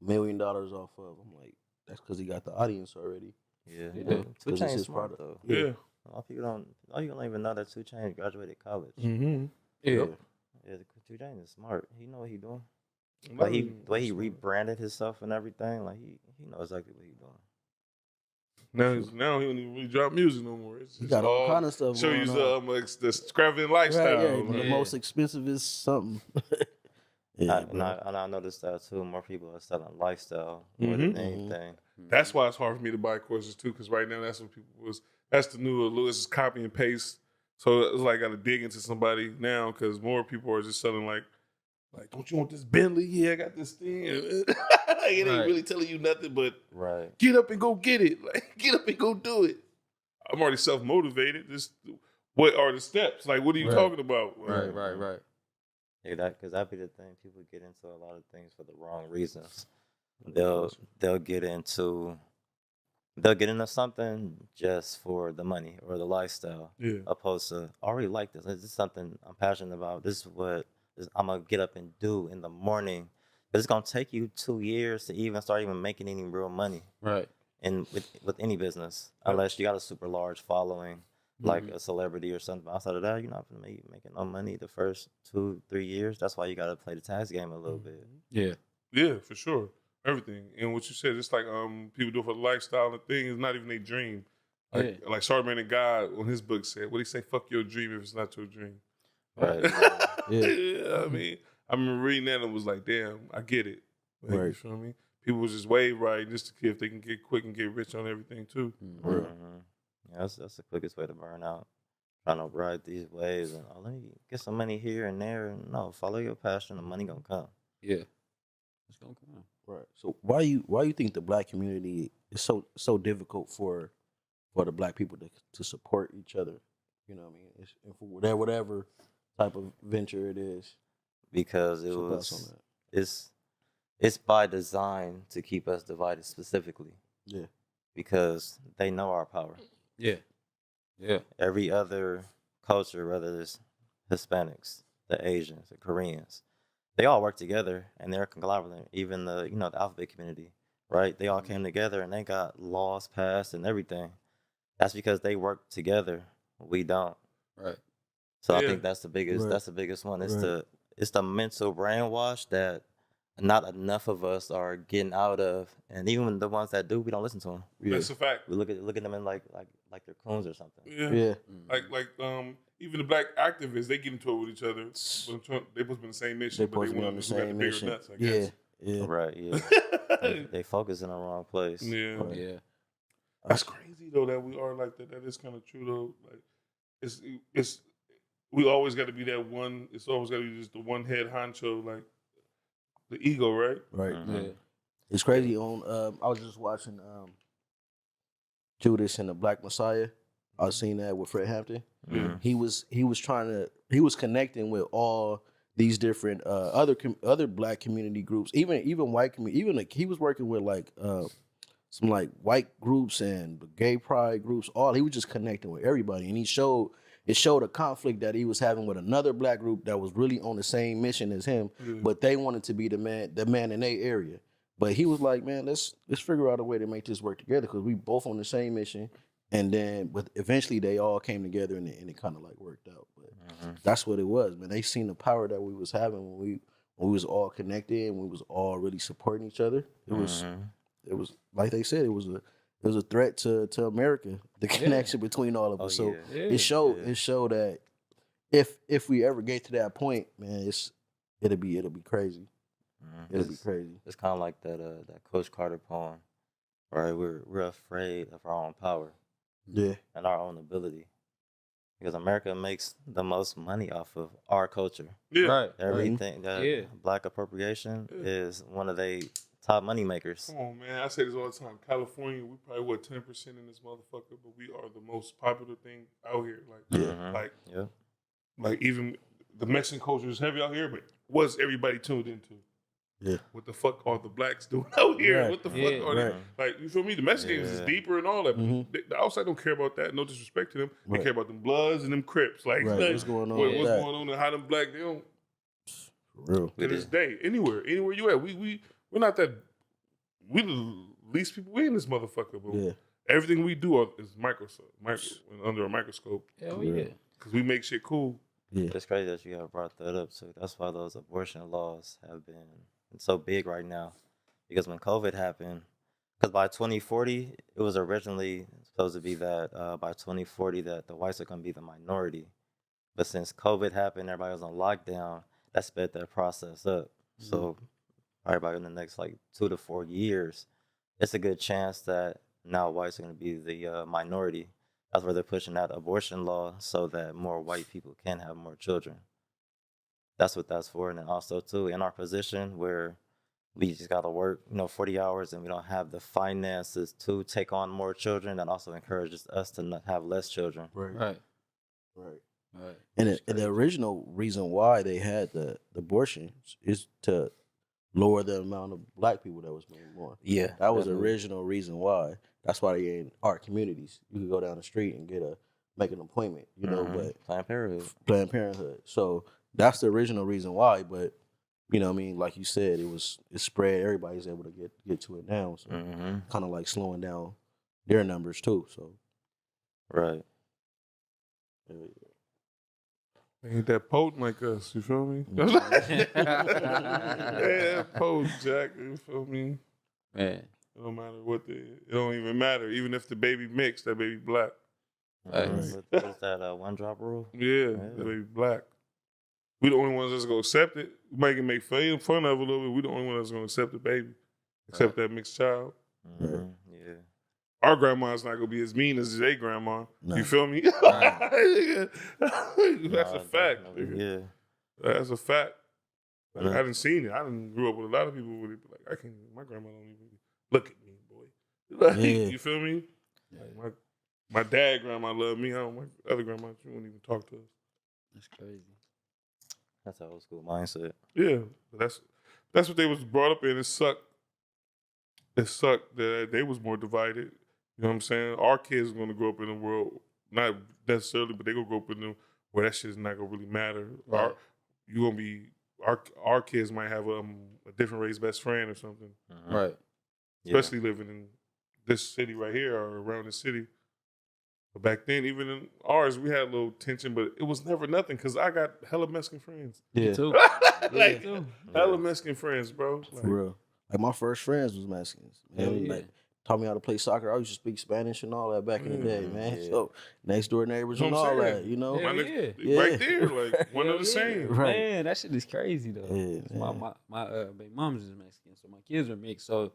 $1 million off of. I'm like, that's because he got the audience already. Yeah. Yeah. 2 'Cause it's Chainz his smart product. though. Yeah. Yeah. A lot of people don't even know that 2 Chainz graduated college. Mm-hmm. Yeah. Yeah, 2 Chainz is smart. He know what he doing. Like the way he rebranded himself and everything, like he knows exactly what he doing. Now he don't even really drop music no more. It's He got all kind of stuff show going you on. the extravagant lifestyle. Right, yeah, like- the most expensive is something. yeah, And I noticed that too. More people are selling lifestyle more Mhm. than anything. That's why it's hard for me to buy courses too, because right now that's what people that's the new Lewis is copy and paste. So it's like I got to dig into somebody now because more people are just selling like, don't you want this Bentley? Yeah, I got this thing. It ain't Right. really telling you nothing, but Right. get up and go get it. Like, get up and go do it. I'm already self motivated. Just what are the steps? Like, what are you Right. talking about? Right. Yeah, because that be the thing. People get into a lot of things for the wrong reasons. They'll get into something just for the money or the lifestyle, Yeah. opposed to I already like this. This is something I'm passionate about. This is what I'm gonna get up and do in the morning. It's gonna take you 2 years to even start making any real money. Right. And with any business, unless you got a super large following, like a celebrity or something. Outside of that, you're not gonna be making no money the first 2-3 years. That's why you gotta play the tax game a little bit. Yeah. Yeah, for sure. Everything. And what you said, it's like people do it for the lifestyle and thing is not even a dream. Like Charlamagne the God on his book said, what he say, fuck your dream if it's not your dream. Right. Yeah. I mean, I remember reading that and was like, damn, I get it. Like, You Right. feel me? People was just wave riding just to see if they can get quick and get rich on everything too. Real. Yeah, that's the quickest way to burn out. Trying to ride these waves and let me get some money here and there. And no, follow your passion. The money gonna come. Yeah. It's gonna come. Right. So why you think the black community is so difficult for the black people to support each other? You know what I mean? And for whatever type of venture it is. Because it What's your thoughts was on that? it's by design to keep us divided specifically. Yeah. Because they know our power. Yeah. Yeah. Every other culture, whether it's Hispanics, the Asians, the Koreans, they all work together and they're collaborating. Even the alphabet community, right? They all came together and they got laws passed and everything. That's because they work together. We don't. Right. So I Yeah. think that's the biggest. Right. That's the biggest one. It's Right. the mental brainwash that not enough of us are getting out of, and even the ones that do, we don't listen to them. Yeah. That's a fact. We look at them in like they're coons or something. Yeah. Yeah. Like even the black activists, they get into it with each other. But they supposed to be on the same mission, They but they supposed to be on want the to who got the same bigger mission. nuts, I Yeah. guess. Yeah. Right? Yeah. they focus in the wrong place. Yeah. Right. Yeah. That's crazy though that we are like that. That is kind of true though. Like it's we always got to be that one. It's always got to be just the one head honcho, like the ego, right? Right. Mhm. Yeah. It's crazy. I was just watching Judas and the Black Messiah. I was seeing that with Fred Hampton. Mhm. He was connecting with all these different other black community groups, even white community. Even he was working with some like white groups and gay pride groups. He was just connecting with everybody, and it showed a conflict that he was having with another black group that was really on the same mission as him, Yeah. but they wanted to be the man in their area. But he was like, man, let's figure out a way to make this work together because we both on the same mission. But eventually they all came together and it kind of like worked out. But that's what it was, man. They seen the power that we was having when we was all connected and we was all really supporting each other. It was like they said, it was a threat to America. The connection between all of us. So Yeah. it showed that if we ever get to that point, man, it'll be crazy. It'll be crazy. It's kind of like that Coach Carter poem, right? We're afraid of our own power Yeah. and our own ability, because America makes the most money off of our culture. Yeah. Right. Everything that Yeah. Black appropriation Yeah. is one of the top money makers. Come on, man. I say this all the time. California, we probably 10% in this motherfucker, but we are the most popular thing out here. Like, Mhm. like, Yeah. like even the Mexican culture is heavy out here, but what's everybody tuned into? Yeah. What the fuck are the blacks doing out here? Right. What the fuck Yeah. are Right. they? Like, you feel me? The Mexicans is Yeah. deeper and all that. But Mhm. the outside don't care about that. No disrespect to them. They Right. care about them Bloods and them Crips. Like, Right. like, What's going on what- with what's that? going on and how them black, they don't. For real. To this day, anywhere you at, we're not that. We the least people we in this motherfucker, but Yeah. everything we do is under a microscope Hell Yeah. yeah. because we make shit cool. Yeah. It's crazy that you have brought that up too. That's why those abortion laws have been so big right now. Because when COVID happened, because by 2040, it was originally supposed to be that by 2040 that the whites are going to be the minority. But since COVID happened, everybody was on lockdown, that sped that process up. So probably in the next like 2 to 4 years, it's a good chance that now whites are going to be the minority. That's where they're pushing that abortion law so that more white people can have more children. That's what that's for. And then also too, in our position where we just got to work, 40 hours and we don't have the finances to take on more children, that also encourages us to not have less children. Right. Right. Right. Right. And the original reason why they had the abortions is to lower the amount of black people that was being born. Yeah. That was the definitely. original reason why. That's why they in art communities. You could go down the street and make an appointment, Mhm. but Planned Parenthood. Planned Parenthood. So that's the original reason why. But what I mean, like you said, it spread. Everybody's able to get to it now. So Mm-hmm. kind of like slowing down their numbers too. So Right. Ain't that potent like us? You feel me? Mhm. Yeah, potent, Jack. You feel me? Man. It don't matter what it don't even matter. Even if the baby mixed, that baby black. Facts. What's that one drop rule? Yeah, the baby black. We the only ones that's gonna accept it. We might get make fun of it a little bit. We the only ones that's gonna accept the baby, accept that mixed child. Mhm. Yeah. Our grandma's not gonna be as mean as their grandma. No. You feel me? Right. That's a Nah, fact. definitely, nigga. Yeah. That's a fact. Like, Yeah. I didn't seen it. I didn't grew up with a lot of people with it. Like, I can't. My grandma don't even look at me, boy. Like, Yeah. You feel me? Like my dad, grandma loved me. My other grandma, she wouldn't even talk to us. That's crazy. That's an old school mindset. Yeah, but that's what they was brought up in. It sucked. It sucked that they was more divided. You know what I'm saying? Our kids are gonna grow up in a world, not necessarily, but they gonna grow up in a where that shit is not gonna really matter. Right. Our kids might have a different race best friend or something, Mhm. Right. Yeah. especially living in this city right here or around the city. But back then, even in ours, we had a little tension, but it was never nothing because I got hella Mexican friends. Yeah, Too. Like, too. hella Mexican friends, bro. for real. Like my first friends was Mexicans. Hell Man, yeah. like taught me how to play soccer. I used to speak Spanish and all that back in the day, Mhm. man. Yeah. So next door neighbors You and know what all I'm that, saying? you know. Hell My yeah. nigga, Yeah. right there, like one Hell of the yeah. same. Right. Man, that shit is crazy though. Yeah, My man. baby mom's is Mexican, so my kids are mixed. So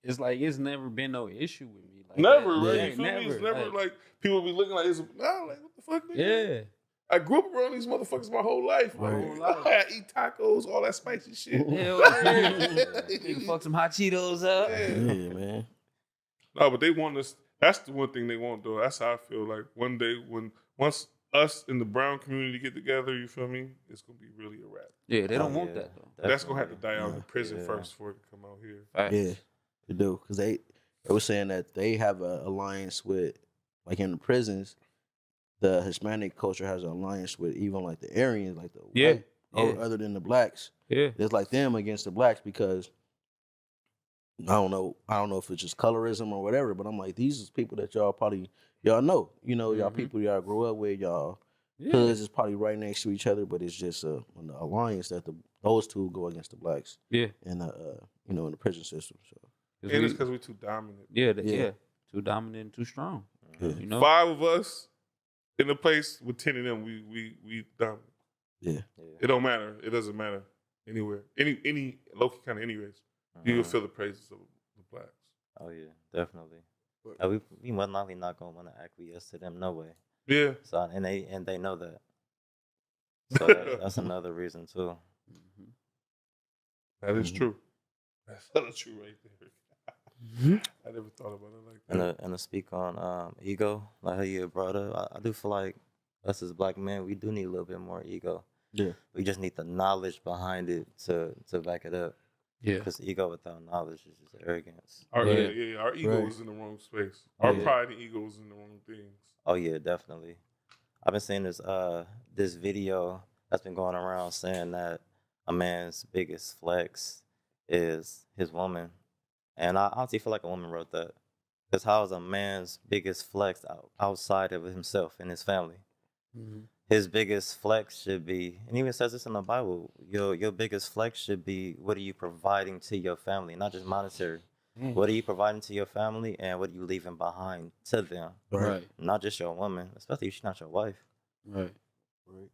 it's like it's never been no issue with me. Like Never, that. right? Yeah, You feel me? It's never like, like people be looking like it's like what the fuck? Nigga? yeah. I grew up around these motherfuckers my whole life. Right. My whole life. I eat tacos, all that spicy shit. Hell yeah. Nigga fuck some hot Cheetos up. Yeah. Yeah, man. No, but they want us. That's the one thing they want, though. That's how I feel. Like one day, once us in the brown community get together, you feel me? It's gonna be really a wrap. Yeah, they don't Oh, want yeah. that though. That's gonna have to die out Yeah. in prison Yeah. first before it can come out here. Facts. Yeah, they do because they were saying that they have an alliance with, like in the prisons, the Hispanic culture has an alliance with even like the Aryans, like the Yeah, white, or yeah. other than the blacks. Yeah. It's like them against the blacks because I don't know if it's just colorism or whatever, but I'm like, these is people that y'all know, y'all Mhm. people y'all grew up with, y'all Yeah. hoods is probably right next to each other, but it's just an alliance that those two go against the blacks Yeah. in the in the prison system. So 'Cause And we- it's because we're too dominant. yeah, Yeah. too dominant and too strong. Yeah. You know? 5 of us in the place with 10 of them, we dominant. yeah, It don't matter. It doesn't matter. anywhere, any local kind of any race, you will Mhm. feel the praises of the blacks. Oh yeah, definitely. But- We more than likely not gonna want to acquiesce to them no way. Yeah, So and they know that. So that's another reason too. Mhm. that is Mhm. true. That's hella true right there. Mhm. I never thought about it like And that. to speak on ego, like how you had brought up, I do feel like us as black men, we do need a little bit more ego. Yeah. We just need the knowledge behind it to back it up. Yeah. Because ego without knowledge is just arrogance. Our, Yeah. yeah, our ego Right. was in the wrong space. Our Yeah. pride and ego was in the wrong things. Oh yeah, definitely. I've been seeing this video that's been going around saying that a man's biggest flex is his woman, and I honestly feel like a woman wrote that. Because how is a man's biggest flex outside of himself and his family? Mhm. His biggest flex should be, and even says this in the Bible. Your biggest flex should be, what are you providing to your family, not just monetary. Mm. What are you providing to your family, and what are you leaving behind to them? Right. Not just your woman, especially if she's not your wife. Right. Right.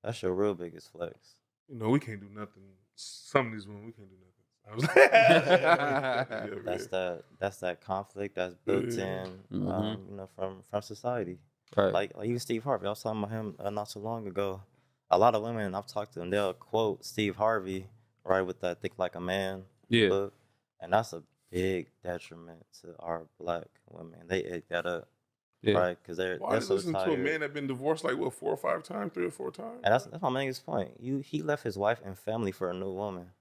That's your real biggest flex. You know, we can't do nothing. Some of these women, we can't do nothing. I was like, yeah, That's that conflict that's built Yeah. in, Mhm. you know, from society. Right. Like even Steve Harvey. I was talking about him not so long ago. A lot of women I've talked to them, they'll quote Steve Harvey, right, with that "Think Like a Man" Yeah. book, and that's a big detriment to our black women. They ate that up, Yeah. right? Because they're Why so listen tired. to a man that been divorced like what 4 or 5 times, 3 or 4 times? And that's my biggest point. He left his wife and family for a new woman.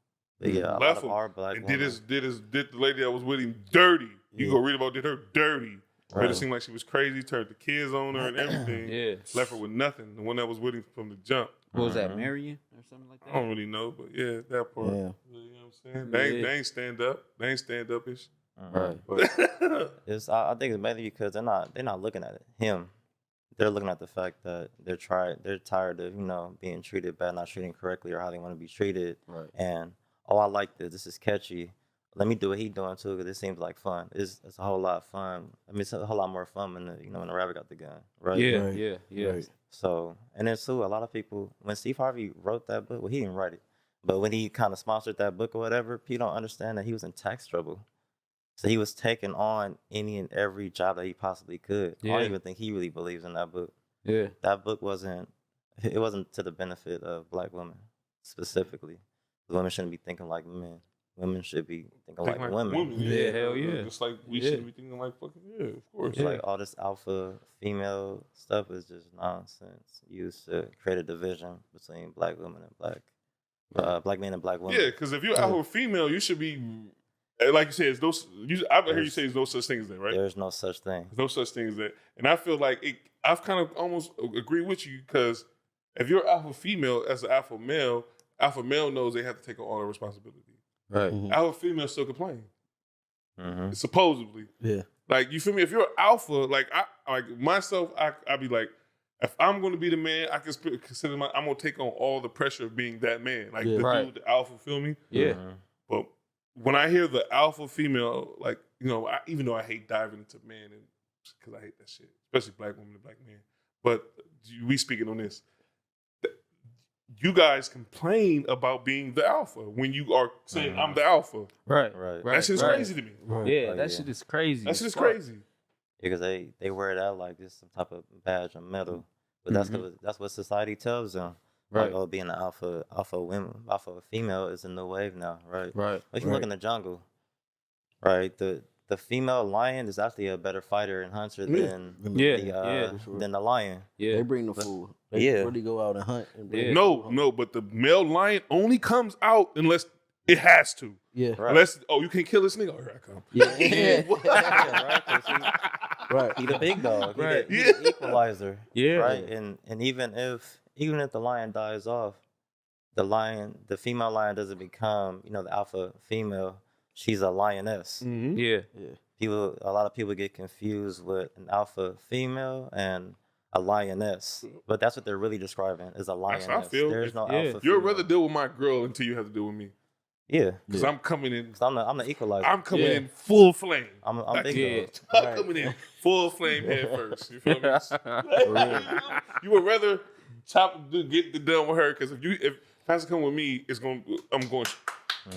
But yeah, a lot Left of him our black and women. did the lady that was with him dirty. You Yeah. go read about did her dirty. Made Right. it seem like she was crazy, turned the kids on her and everything. Yeah. Left her with nothing. The one that was with him from the jump. What was that, Mhm. Marion or something like I that? don't really know, but yeah, that part. Yeah. You know what I'm saying? They Yeah. ain't stand up. They ain't stand up-ish. Mhm. Right. But I think it's mainly because they're not looking at him. They're looking at the fact that they're tired of, you know, being treated bad, not treating correctly, or how they want to be treated. Right. And oh, I like this. This is catchy. Let me do what he doing too, because it seems like fun. It's a whole lot of fun. I mean, it's a whole lot more fun when when the rabbit got the gun, right? Yeah. Right. Yeah. Yeah. Right. So, and then too, a lot of people, when Steve Harvey wrote that book, well, he didn't write it, but when he kind of sponsored that book or whatever, people don't understand that he was in tax trouble. So he was taking on any and every job that he possibly could. I Yeah. don't even think he really believes in that book. Yeah. That book wasn't to the benefit of black women specifically. The women shouldn't be thinking like men. Women should be thinking like women. Yeah, hell yeah. Just like we Yeah. should be thinking like fucking, yeah, of course. It's like all this alpha female stuff is just nonsense used to create a division between black women and black men and black women. Yeah, because if you're alpha female, you should be, like you said, it's no, I've heard you say there's no such thing as that, right? There's no such thing. There's no such thing as that. And I feel like I've kind of almost agree with you because if you're alpha female as an alpha male knows they have to take on all the responsibility. Right. Mhm. Alpha female still complain, Mm-hmm. supposedly. Yeah. Like, you feel me? If you're alpha, like myself, I be like, if I'm going to be the man, I can consider I'm going to take on all the pressure of being that man. Like Yeah. the Right. dude, the alpha, feel me? Yeah. Mm-hmm. But when I hear the alpha female, like, you know, even though I hate diving into men, and because I hate that shit, especially black women and black men. But we speaking on this. You guys complain about being the alpha when you are saying I'm the alpha. Right. Right. Right. That shit's right. crazy to me. Right. Yeah, Like, that yeah. shit is crazy. That shit as is fuck. crazy. Because they wear it out like it's some type of badge or medal. But that's Mhm. 'cause that's what society tells them. Right. Like, oh, being an alpha female is a new wave now, right? Right. If you look Right. in the jungle, right, the female lion is actually a better fighter and hunter Yeah. than Yeah. the for sure. than the lion. Yeah. They bring the But- food. They yeah. really go out and hunt. And bring Yeah. the No, food no, but the male lion only comes out unless it has to. Yeah. Right. Unless, you can't kill this nigga. Oh, here I come. Yeah. Yeah, right, 'cause Right. He the big dog. Right. He the equalizer. Yeah. Right. And even if the lion dies off, the female lion doesn't become, the alpha female. She's a lioness. Mm-hmm. Yeah. A lot of people get confused with an alpha female and a lioness, but that's what they're really describing is a lioness. That's how I feel. There's no Yeah. alpha. You'd female. rather deal with my girl until you have to deal with me. Yeah, Because Yeah. I'm coming in. 'cause I'm the equalizer. I'm coming Yeah. in full flame. I'm Like, big Yeah. dog. I'm Right. coming in full flame head first. You feel me? real. You would rather get the done with her because if has to come with me. I'm going.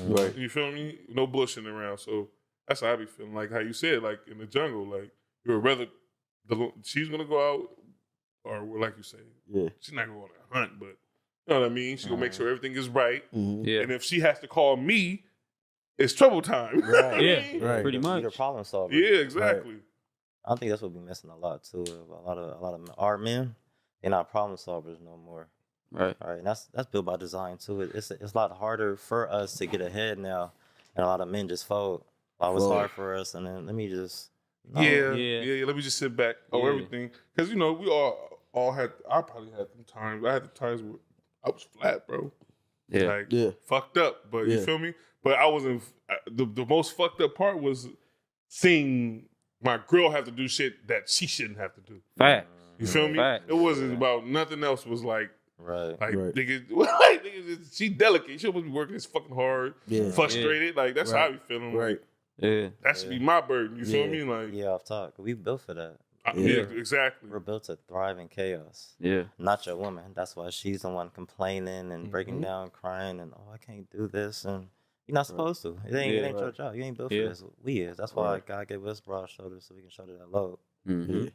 Right. You feel me? No bullshitting around. So that's how I be feeling. Like how you said, like in the jungle, like you would rather she's gonna go out, or like you say, Yeah. she's not gonna go on a hunt, but you know what I mean. She gonna make sure everything is right. Mm-hmm. Yeah. And if she has to call me, it's trouble time. Right. Yeah. Right. Pretty much. You're a problem solver. Yeah, exactly. I think that's what we missing a lot too. A lot of our men, they're not problem solvers no more. Right. All right, and that's built by design too. It's a lot harder for us to get ahead now, and a lot of men just fold. It was hard for us, and then let me just Yeah, Yeah. yeah. Let me just sit back. Oh, Yeah. everything, because you know we all had. I probably had some times. I had the times where I was flat, bro. Yeah. Like Yeah. fucked up. But you Yeah. feel me? But I wasn't. The most fucked up part was seeing my girl have to do shit that she shouldn't have to do. Fact. You feel me? Facts. It wasn't about nothing else. Was like right. Right. niggas, she delicate. She supposed to be working this fucking hard, Yeah. frustrated. Like that's how I be feeling. Right. Like Yeah. that should be my burden. You feel Yeah. me? Like Yeah, off talk. We built for that. yeah, Yeah. exactly. We're built to thrive in chaos. Yeah. Not your woman. That's why she's the one complaining and breaking Mhm. down, crying, and I can't do this, and you're not supposed to. It ain't Yeah. your job. You ain't built for Yeah. this. We is. That's why Right. God gave us broad shoulders so we can shoulder that load. Mm-hmm.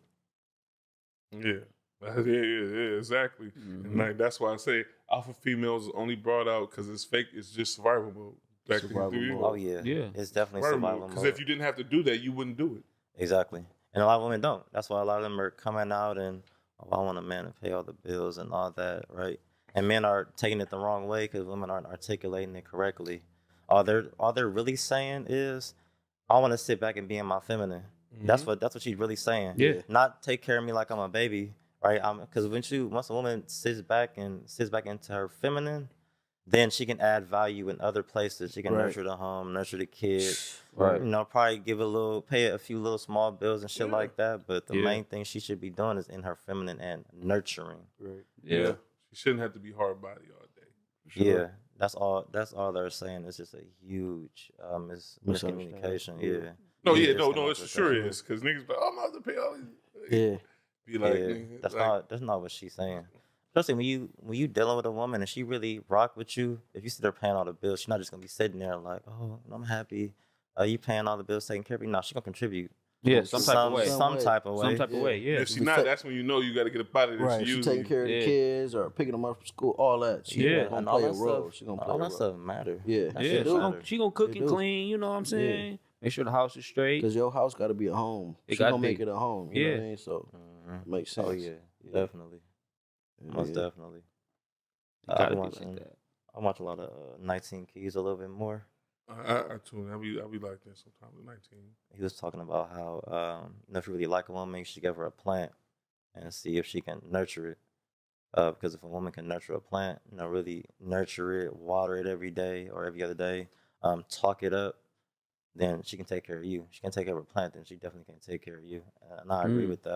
Yeah. Yeah, exactly. Mm-hmm. And like that's why I say alpha females is only brought out because it's fake. It's just survival mode. Back Survival to you. mode. Oh yeah, Yeah. It's definitely survival Because mode. if you didn't have to do that, you wouldn't do it. Exactly. And a lot of women don't. That's why a lot of them are coming out and, oh, I want a man to pay all the bills and all that, right? And men are taking it the wrong way because women aren't articulating it correctly. All they're really saying is, I want to sit back and be in my feminine. That's what she's really saying. Yeah. Not take care of me like I'm a baby, right? Because once a woman sits back into her feminine, then she can add value in other places. She can Right. nurture the home, nurture the kids. Right. You know, probably pay a few little small bills and shit Yeah. like that. But the Yeah. main thing she should be doing is in her feminine and nurturing. Right. Yeah. She shouldn't have to be hard body all day. Yeah, that's all they're saying. It's just a huge Misunderstanding. miscommunication. Yeah. Yeah. No, Yeah, yeah, just no, kinda it's for like sure that. is. Because niggas be like, oh, I'm about to pay all these. Yeah. Be like, Yeah, nigga, that's like, not what she's saying. Especially when you dealing with a woman and she really rock with you. If you sit there paying all the bills, she's not just gonna be sitting there like, oh, I'm happy. You paying all the bills, taking care of me. No, she's gonna contribute. Yeah. Some type of way. Some type of way. Some type of way. Yeah. If she Be not, fa- that's when you know you got to get up out of this. Right. She taking care of Yeah. the kids or picking them up from school, all that. She Yeah. gonna And play a that role. stuff- She gonna play all a that role. stuff matter. Yeah. That Yeah, shit she matter. gonna cook They and do. clean. You know what I'm saying? Make sure the house is straight. Because your house got to be a home. It She gotta gonna make be. it a home. You know Yeah. what I mean? So Mhm. it makes sense. Oh yeah, definitely, most Yeah. definitely. It gotta I've be been like watching. that. I watch a lot of 19 Keys a little bit more. I tune. I be like that sometimes at 19. He was talking about how if you really like a woman, you should give her a plant and see if she can nurture it. Because if a woman can nurture a plant, really nurture it, water it every day or every other day, talk it up, then she can take care of you. She can take care of a plant, then she definitely can take care of you. And I agree with that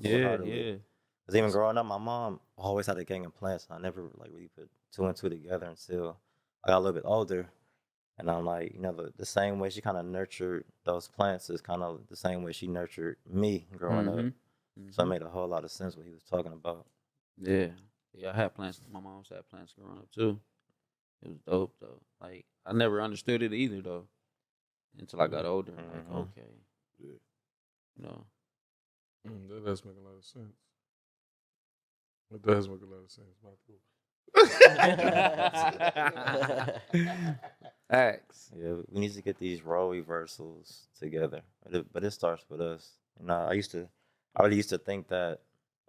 Yeah. wholeheartedly. Yeah. Because even growing up, my mom always had a gang of plants. And I never really put two and two together until I got a little bit older. And I'm like, the same way she kind of nurtured those plants is kind of the same way she nurtured me growing up. Mhm. So it made a whole lot of sense what he was talking about. Yeah. Yeah, I had plants. My mom's had plants growing up too. It was dope though. Like I never understood it either though. Until I got older. Like, Mhm. okay. Yeah. You know. That does make a lot of sense. It does make a lot of sense. Facts. Yeah, we need to get these role reversals together. But it starts with us. I really used to think that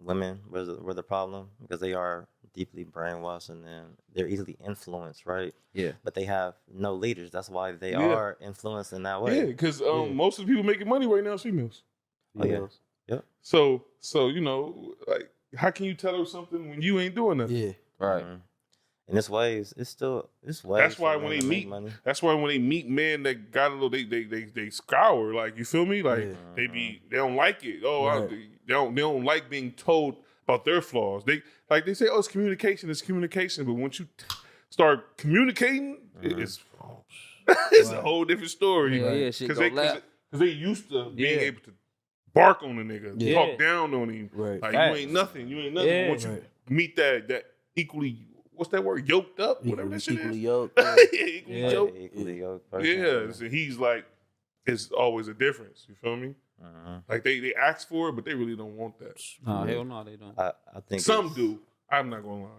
women were the problem because they are deeply brainwashed and then they're easily influenced, right? Yeah. But they have no leaders. That's why they Yeah. are influenced in that Yeah, way. because most of the people making money right now is females. Oh, yeah. So like, how can you tell her something when you ain't doing nothing? Yeah. Right. Mhm. And it's ways. It's ways. That's why for when men they to make meet, money. that's why when they meet men that got a little, they scour. Like, you feel me? Like Yeah. they don't like it. Oh, Right. they don't like being told about their flaws. They say, oh, it's communication. But once you start communicating, it's a whole different story. Yeah, yeah, shit go left. Because they used to being Yeah. able to bark on a nigga, Yeah. talk down on him. Right. Like Facts. you ain't nothing. Yeah. Once you Right. meet that equally what's that word? Yoked up, whatever that shit Equally is. yoked. Yeah, equally Yeah. yoked. Equally yoked person. Yeah, so he's like, it's always a difference. You feel me? Mhm. Like they ask for it, but they really don't want that. Nah, hell no, they don't. I think Some it's- do. I'm not gonna lie.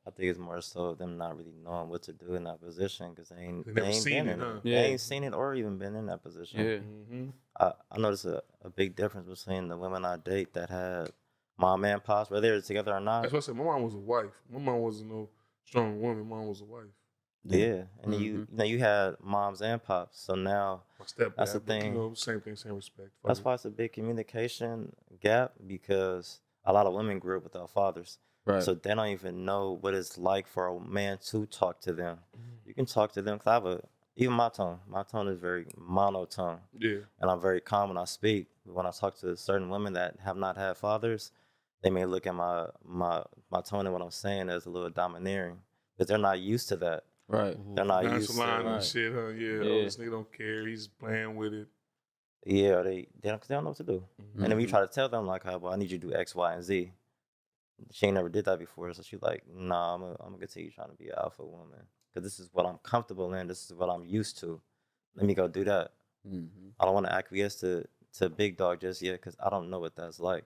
I think it's more so them not really knowing what to do in that position because they ain't, They they never ain't seen been it, in huh? it. Yeah. They ain't seen it or even been in that position. Yeah. Mm-hmm. I noticed a big difference between the women I date that had mom and pops, whether they're together or not. That's what I said. My mom was a wife. My mom wasn't no strong woman. My mom was a wife. Yeah, and Mhm. you know you had moms and pops, so now My stepdad. That's the but, thing. You know, same thing, same respect. Fuck that's it. why it's a big communication gap because a lot of women grew up without fathers, Right. so they don't even know what it's like for a man to talk to them. Mm-hmm. You can talk to them because even my tone is very monotone, Yeah. and I'm very calm when I speak. But when I talk to certain women that have not had fathers, they may look at my tone and what I'm saying as a little domineering because they're not used to that. Right. They're not used to Nonchalant and Right. shit, huh? Yeah. Yeah. Oh, this nigga don't care. He's playing with it. Yeah, they don't know what to do. Mm-hmm. And then we Mhm. try to tell them like, well, I need you to do X, Y, and Z. She ain't never did that before, so she's like, nah, I'm gonna continue trying to be an alpha woman because this is what I'm comfortable in. This is what I'm used to. Let me go do that. Mm-hmm. I don't want to acquiesce to big dog just yet because I don't know what that's like.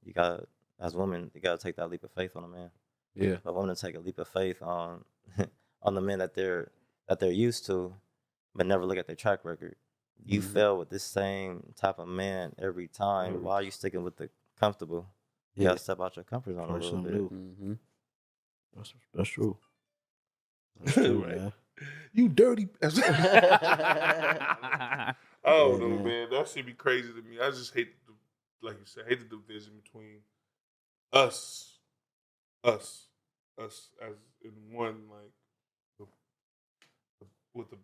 You got as women, you gotta take that leap of faith on a man. Yeah. A woman to take a leap of faith on on the men that they're used to, but never look at their track record. You Mhm. fail with this same type of man every time. Every Why are you sticking with the comfortable? You Yeah. gotta step out your comfort zone a Try little something bit. new. Mm-hmm. That's true. That's true, Right. man. You dirty. I don't Yeah, know, man. man. That shit be crazy to me. I just hate, like you said, hate the division between us as in one, like with the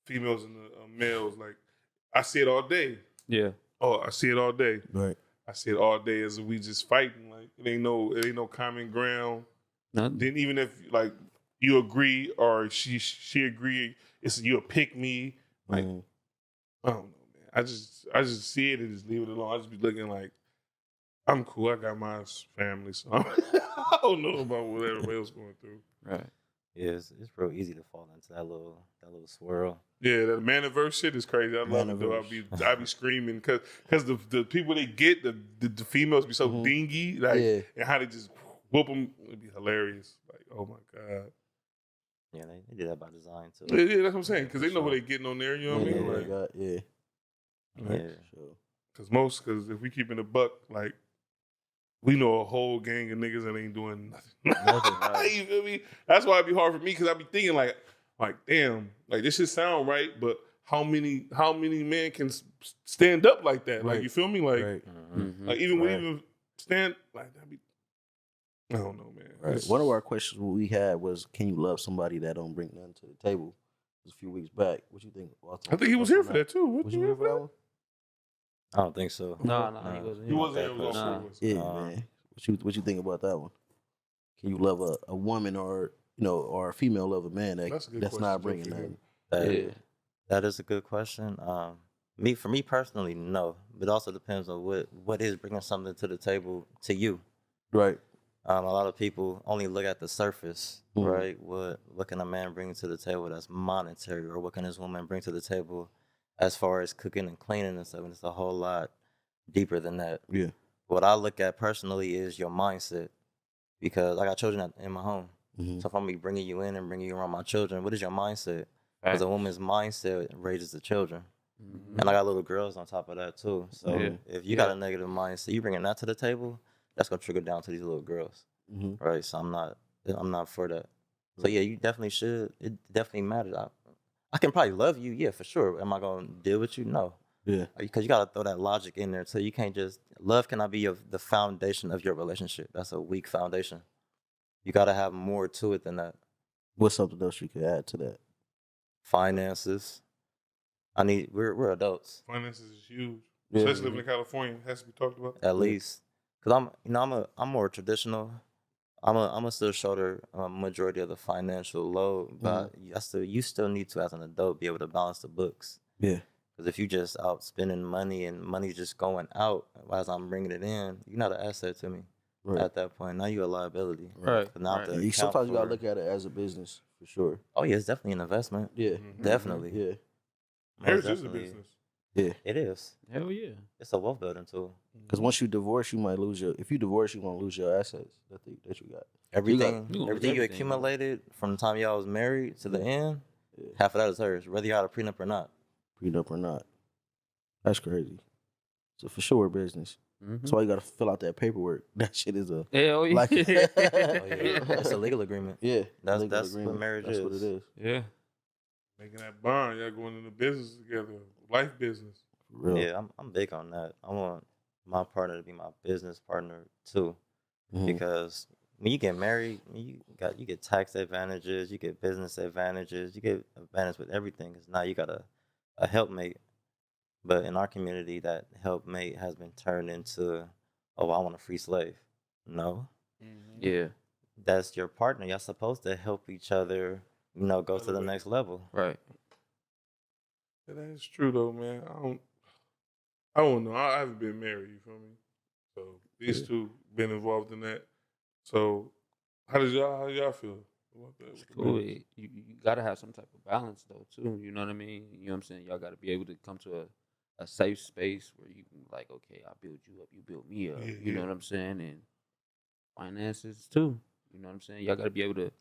females and the males. Like I see it all day. Yeah. Oh, I see it all day. Right. I see it all day as we just fighting. Like it ain't no common ground. Nothing. Then even if like you agree or she agree, it's you pick me. Like Mhm. I don't know, man. I just see it and just leave it alone. I just be looking like I'm cool. I got my family, so I don't know about what everybody else going through. Right. Yeah, it's real easy to fall into that little swirl. Yeah, that Maniverse shit is crazy. I love it though. I be screaming because the people they get the females be so Mhm. dingy, like Yeah. and how they just whoop them. It'd be hilarious. Like oh my god. Yeah, they did that by design too. Yeah, that's what I'm saying. Because For they know what sure. they getting on there. You know what I Yeah, mean? they Like, got- yeah. like, Yeah. Sure. Because if we keeping a buck, like we know a whole gang of niggas that ain't doing nothing. Nothing. You feel me? That's why it be hard for me because I be thinking like damn, like this should sound right, but how many men can stand up like that? Like Right. you feel me? Like Right. Mm-hmm. like even Right. when even stand like that be. I don't know, man. Right. It's- One of our questions we had was, "Can you love somebody that don't bring nothing to the table?" It was a few weeks back. What you think? I think he was here for that too. What Was you you here for that one? I don't think so. No, Nah. he wasn't He here. wasn't here. It was Nah. also Yeah, Uh, man. What you think about that one? Can you love a woman or or a female love a man That's a good that's not question, bringing Jeffrey. nothing? Yeah. That is a good question. For me personally, no. But it also depends on what is bringing something to the table to you. Right. A lot of people only look at the surface, Mhm. right? What can a man bring to the table that's monetary, or what can this woman bring to the table as far as cooking and cleaning and stuff? And it's a whole lot deeper than that. Yeah. What I look at personally is your mindset, because I got children in my home. Mhm. So if I'm gonna be bringing you in and bringing you around my children, what is your mindset? Facts. Because a woman's mindset raises the children. Mhm. And I got little girls on top of that too. So Yeah. if you got a negative mindset, you bringing that to the table, that's gonna trigger down to these little girls, Mhm. right? So I'm not for that. So yeah, you definitely should. It definitely matters. I can probably love you, yeah, for sure. Am I gonna deal with you? No, Yeah. because you gotta throw that logic in there. So you can't just love cannot be the foundation of your relationship. That's a weak foundation. You gotta have more to it than that. What's something else you could add to that? Finances. We're adults. Finances is huge, Yeah. especially living in California. It has to be talked about. At least, because I'm more traditional. I'm a still shoulder majority of the financial load, but you still need to, as an adult, be able to balance the books. Yeah. Because if you just out spending money and money just going out as I'm bringing it in, you're not an asset to me. Right. at that point. Now you're a liability. Right. But now Right. to Yeah, account sometimes you gotta for- look at it as a business for sure. Oh yeah, it's definitely an investment. Yeah, Mhm. Definitely. yeah, Most Marriage is a definitely. business. yeah. It is. Hell yeah. It's a wealth building tool. Because once you divorce, you might lose your. If you divorce, you won't lose your assets that you got. Everything, you gonna lose everything you everything, bro. accumulated from the time y'all was married to the end, Yeah. half of that is hers, whether you had a prenup or not. Prenup or not. That's crazy. So for sure, business. That's why you gotta fill out that paperwork. That shit is a Hell yeah. like. Oh, yeah. It's a legal agreement. Yeah, That's- legal that's what marriage That's what is. it is. yeah. Making that bond, y'all going into business together, life business. For real. Yeah, I'm big on that. I want my partner to be my business partner too, Mhm. because when you get married, you get tax advantages, you get business advantages, you get advantage with everything. Cause now you got a helpmate, but in our community, that helpmate has been turned into, oh, I want a free slave. No, Yeah. that's your partner. Y'all supposed to help each other, go to the Elevate. next level. Right. Yeah, that is true though, man. I don't know. I haven't been married. You feel me? So these Yeah. two been involved in that. So how y'all feel about that? Cool. You gotta have some type of balance though too. You know what I mean? You know what I'm saying? Y'all gotta be able to come to a safe space where you can like, okay, I build you up, you build me up. Yeah, You know yeah. what I'm saying? And finances too. You know what I'm saying? Y'all gotta be able to,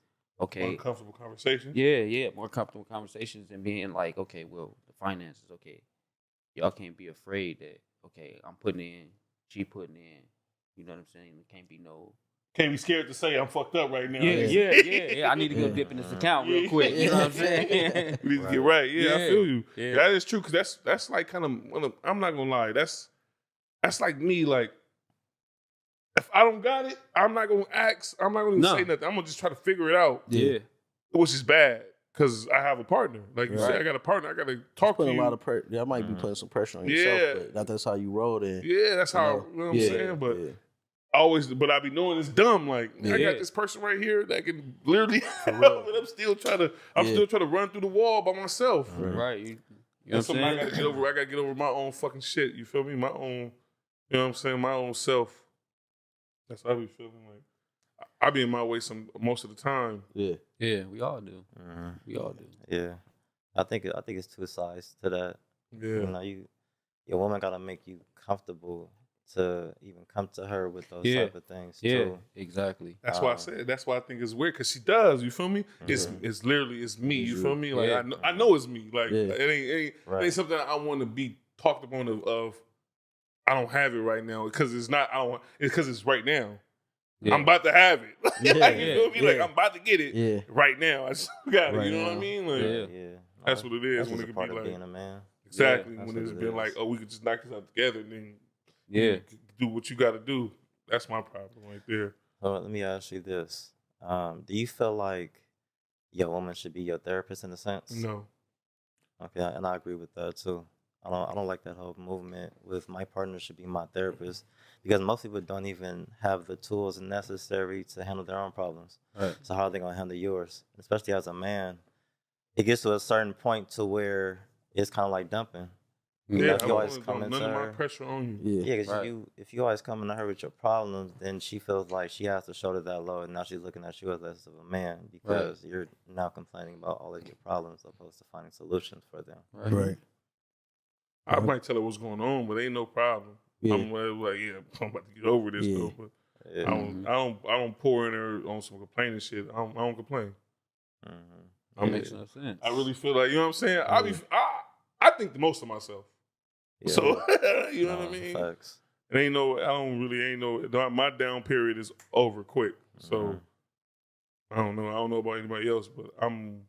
okay, Uncomfortable conversation. yeah, more comfortable conversations and being like, okay, well, the finances, okay. Y'all can't be afraid that, okay, I'm putting in, she putting in. You know what I'm saying? It can't be no. Can't be scared to say I'm fucked up right now. Yeah. I need to go Yeah. dip in this account real quick. You know what I'm saying? We need to get right. Yeah, I Yeah. feel you. Yeah. That is true because that's like kind of. I'm not gonna lie. That's like me. Like if I don't got it, I'm not gonna ask. I'm not gonna No. say nothing. I'm gonna just try to figure it out, Yeah. which is bad because I have a partner. Like you Right. said, I got a partner. I got to talk to Putting you. a lot of pressure. That might be putting some pressure on yourself, Yeah. but that's how you roll. Then Yeah, that's how know, you know what I'm yeah, saying. But yeah. but I be knowing it's dumb. Like I Yeah. got this person right here that can literally help, real. and I'm still trying Yeah. to run through the wall by myself. Right. You know what I'm That's something I saying? gotta get over. I gotta get over my own fucking shit. You feel me? My own, you know what I'm saying? My own self. That's how I be feeling like. I be in my way most of the time. Yeah. Yeah, we all do. Mhm. We all do. Yeah, I think it's two sides to that. Yeah. Your woman gotta make you comfortable to even come to her with those Yeah. type of things Yeah, too. exactly. That's why I said. That's why I think it's weird because she does. You feel me? Mhm. It's literally it's me. You feel me? Like Yeah. I know it's me. Like Yeah. it ain't Right. something I want to be talked upon of. I don't have it right now because it's not. I don't. It's because it's right now. Yeah. I'm about to have it. Yeah, Like, you feel me? Like yeah. I'm about to get it Yeah. right now. I just got it. Right You know what I now. mean? Like, Yeah. Yeah, That's what it is That's when just it a could part be of like being a man. exactly that's when what it's it been is. like, oh, we could just knock this out together and then Yeah. you do what you got to do. That's my problem right there. So let me ask you this: do you feel like your woman should be your therapist in a sense? No, Okay, and I agree with that too. I don't like that whole movement with my partner should be my therapist because most people don't even have the tools necessary to handle their own problems. Right. So how are they gonna handle yours? Especially as a man, it gets to a certain point to where it's kind of like dumping. You know, yeah, if I you don't always want come none into of my her, pressure on you. Yeah. yeah, because Right. if you always come to her with your problems, then she feels like she has to shoulder that load, and now she's looking at you as less of a man because you're now complaining about all of your problems opposed to finding solutions for them. Right. I might tell her what's going on, but ain't no problem. Yeah. I'm like, yeah, I'm about to get over this Yeah. though. But Yeah. I don't pour in her on some complaining shit. I don't complain. Mhm. I mean, Makes no sense. I really feel like you know what I'm saying. Yeah. I think the most of myself. Yeah. So you know what I mean. Facts. It ain't no. I don't really ain't no. My down period is over quick. So Mhm. I don't know. I don't know about anybody else, but I'm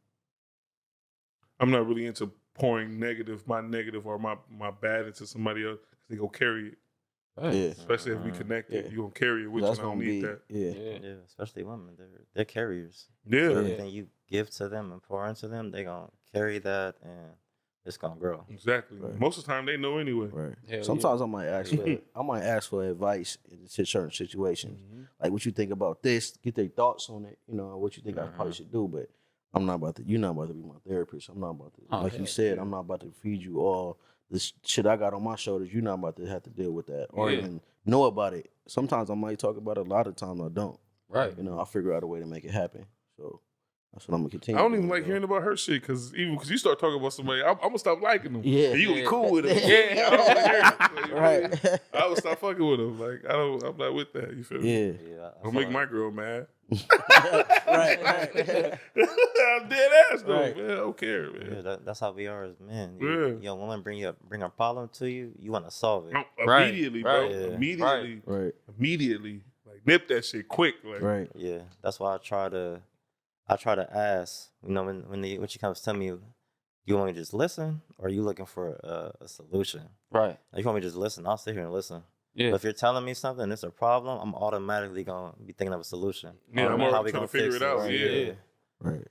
not really into pouring my negative or my bad into somebody else. They go carry it, Right. Yeah. especially if we Mhm. connected. Yeah. You gonna carry it with That's you. I don't gonna need be. that. Yeah. Yeah. Yeah, especially women. They're carriers. Yeah. So everything you give to them and pour into them, they gonna carry that and it's gonna grow. Exactly. Right. Most of the time they know anyway. Right. Hell Sometimes I might ask for advice in certain situations. Mhm. Like what you think about this, get their thoughts on it, what you think I probably Mhm. should do. But I'm not about to. You're not about to be my therapist. I'm not about to. Oh, like hell you said, yeah. I'm not about to feed you all this shit I got on my shoulders. You're not about to have to deal with that or Yeah. even know about it. Sometimes I might talk about it. A lot of times I don't. Right. You know, I figure out a way to make it happen. So that's what I'm gonna continue. I don't even doing, like bro. hearing about her shit because you start talking about somebody, I'm gonna stop liking them. Yeah. And you gonna be Yeah. cool with them. Yeah. I don't want to hear it. Like, Right. I would stop fucking with them. Like I'm not with that. You feel me? Yeah. Yeah, I Don't feel make like- my girl mad. right. I'm dead ass though, Right. man. I don't care, man. Yeah, that's how we are as men. Yeah. Yo, women bring a problem to you, you want to solve it. Right, Immediately, bro. right, yeah. Immediately. Right. Immediately. Like nip that shit quick. Like Right. Yeah, that's why I try to ask. You know, when she comes to me, you want me to just listen, or are you looking for a solution? Right. Like, you want me to just listen? I'll sit here and listen. Yeah. But if you're telling me something and it's a problem, I'm automatically gonna be thinking of a solution. Yeah, I'm How already we trying gonna to figure fix it out. this? Yeah. Right.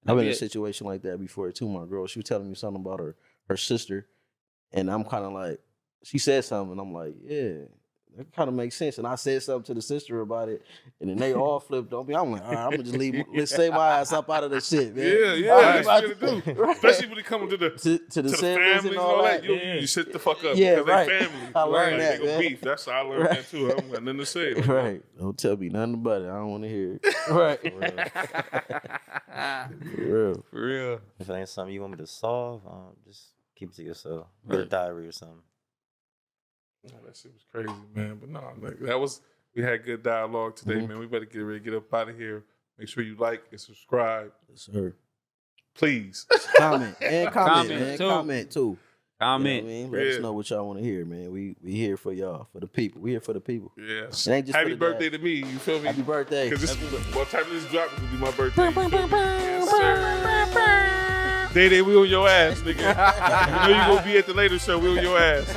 I I've been in mean, a situation like that before too. My girl, she was telling me something about her sister, and I'm kind of like, she said something, and I'm like, yeah, that kind of makes sense. And I said something to the sister about it, and then they all flipped on me. I'm like, all right, I'm gonna just leave. Let's save my ass up out of this shit, man. Yeah, All that's right, what you gotta do. Right. Especially when it comes to the to the to the siblings families and all that. You sit the fuck up. Yeah, because right. they family. I learned Like, that, they gonna man. beef. That's how I learned that too. I don't got nothing to say. Like, Right. Don't tell me nothing about it. I don't want to hear it. Right. For real. For real. If it ain't something you want me to solve, just keep it to yourself. Get a Right. diary or something. Oh, that shit was crazy, man. But no, like, we had good dialogue today, Mhm. man. We better get ready to get up out of here. Make sure you like and subscribe, Yes, sir. please. Comment and comment, man. too. Comment too. You know what I Comment. mean? Let Yeah. us know what y'all want to hear, man. We here for y'all, for the people. We here for the people. Yes. It ain't just for Happy the birthday dad. to me. You feel me? Happy birthday. Because this what time this drop is gonna be my birthday. You feel me? Yes, sir. Day, we on your ass, nigga. You know you gonna be at the later show. We on your ass.